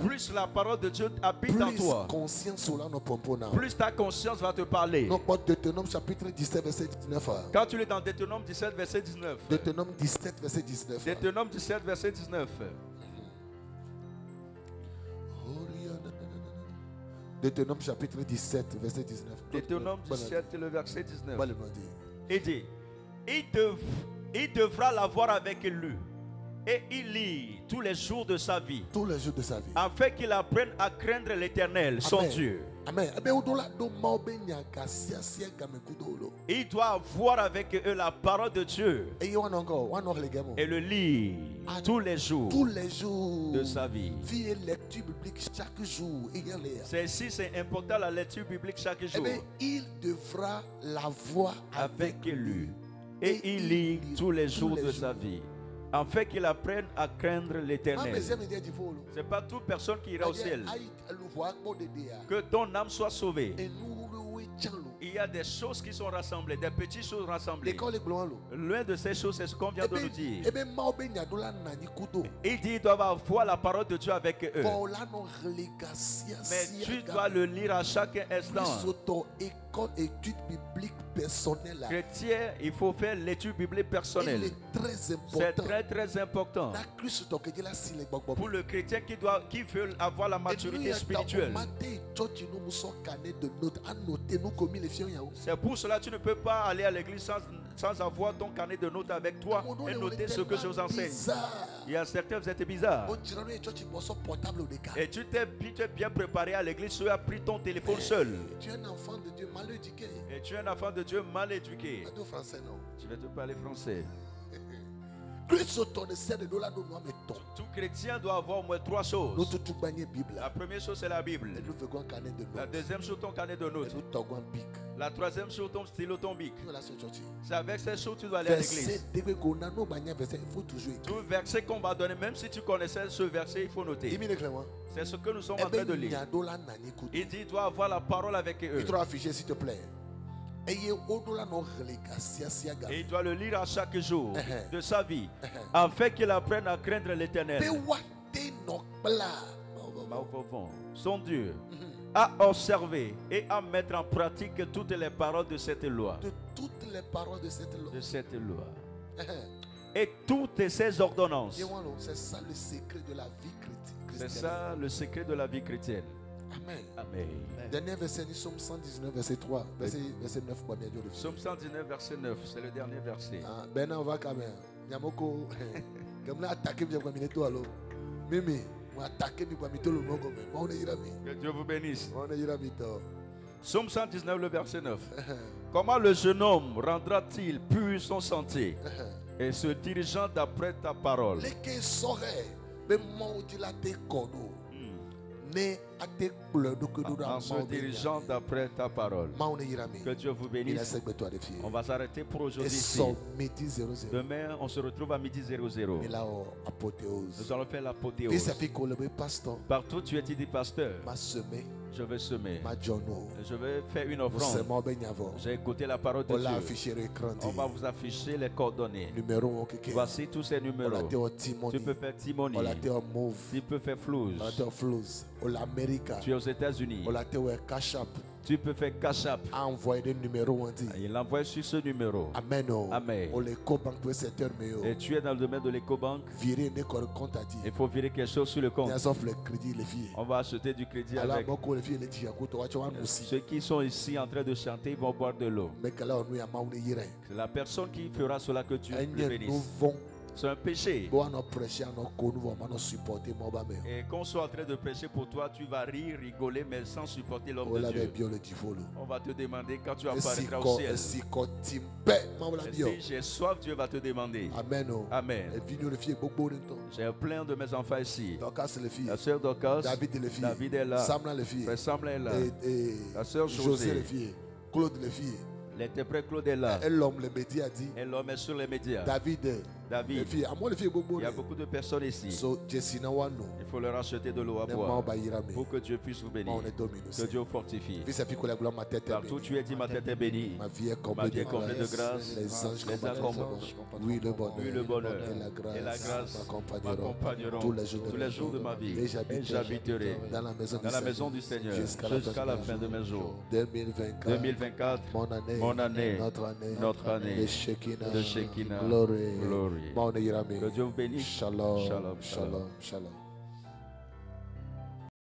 plus la parole de Dieu habite en toi, plus ta conscience va te parler. Quand tu lis dans Deutéronome 17 verset 19. Deutéronome 17 verset 19. Deutéronome 17 verset 19. Deutéronome chapitre 17 verset 19. Deutéronome 17 le verset 19. Il dit, il devra l'avoir avec lui et il lit tous les jours de sa vie. Tous les jours de sa vie. Afin qu'il apprenne à craindre l'Éternel, son Dieu. Amen. Il doit avoir avec eux la parole de Dieu et le lire tous les jours de sa vie. C'est important la lecture biblique chaque jour. Il devra l'avoir avec lui et il lit tous les jours de sa vie. Afin qu'il apprenne à craindre l'Éternel. Ce n'est pas toute personne qui ira au ciel. Que ton âme soit sauvée. Il y a des choses qui sont rassemblées, des petites choses rassemblées. L'un de ces choses, c'est ce qu'on vient de nous dire. Il dit qu'ils doivent avoir la parole de Dieu avec eux. Mais tu dois le lire à chaque instant. Chrétien, il faut faire l'étude biblique personnelle. C'est très très important pour le chrétien qui veut avoir la maturité spirituelle. C'est pour cela que tu ne peux pas aller à l'église sans avoir ton carnet de notes avec toi et noter ce que je vous enseigne. Il y a certains, vous êtes bizarres. Et tu t'es bien préparé à l'église, tu as pris ton téléphone seul. Tu es un enfant de Dieu mal éduqué. Et tu es un enfant de Dieu mal éduqué. Je vais te parler français. Tout chrétien doit avoir au moins trois choses. La première chose, c'est la Bible. La deuxième chose, ton carnet de notes. La troisième chose, ton stylo, ton bic. C'est avec ces choses que tu dois aller à l'église. Tout verset qu'on va donner, même si tu connaissais ce verset, il faut noter. C'est ce que nous sommes en train de lire. Il dit, il doit avoir la parole avec eux. Il doit afficher, s'il te plaît. Et il doit le lire à chaque jour de sa vie, afin qu'il apprenne à craindre l'Éternel, son Dieu, à observer et à mettre en pratique toutes les paroles de cette loi. De cette loi. Et toutes ces ordonnances. C'est ça le secret de la vie chrétienne. C'est ça le secret de la vie chrétienne. Amen. Amen. Dernier verset, Somme 119, verset 3. Verset 9. Somme 119, verset 9. C'est le dernier verset. Ben, on va quand même. Yamoko, comme là, attaquer, bien, comme il est tout à l'eau. Mimi, on va attaquer, bien, comme il est tout le monde. Que Dieu vous bénisse. Somme 119, le verset 9. Comment le jeune homme rendra-t-il pur son sentier et se dirigeant d'après ta parole? En se dirigeant d'après ta parole. Que Dieu vous bénisse. On va s'arrêter pour aujourd'hui ici. Demain, on se retrouve à midi 00. Nous allons faire l'apothéose. Partout tu es dit pasteur. Je vais semer. Je vais faire une offrande. J'ai écouté la parole de Dieu. On va vous afficher les coordonnées. Voici tous ces numéros. Tu peux faire Timoni. Tu peux faire Flouz. Tu es aux États-Unis. Tu peux faire Cash App. Il envoie sur ce numéro. Amen. Amen. Et tu es dans le domaine de l'écobank. Il faut virer quelque chose sur le compte. On va acheter du crédit avec. Ceux qui sont ici en train de chanter, ils vont boire de l'eau. C'est la personne qui fera cela que tu le bénisses. C'est un péché. Et qu'on soit en train de prêcher pour toi, tu vas rire, rigoler, mais sans supporter l'homme de Dieu. On va te demander quand tu apparaîtras au ciel. Si j'ai soif, Dieu va te demander. Amen. Amen. J'ai plein de mes enfants ici. La soeur Dorcas, David est là. Frère Samla est là. La soeur José, Claude le fille. L'interprète Claude est là. Et l'homme, le média dit. Et l'homme est sur les médias. David David, il y a beaucoup de personnes ici. Il faut leur acheter de l'eau à boire pour que Dieu puisse vous bénir, que Dieu vous fortifie. Partout tu es dit, ma tête est bénie, ma vie est comblée de grâce, les anges combattront. Oui, le bonheur et la grâce m'accompagneront tous les jours de ma vie, et j'habiterai dans la maison du Seigneur jusqu'à la fin de mes jours. 2024, mon année, notre année de Shekinah, glory. Que Dieu vous bénisse. Shalom, shalom, shalom.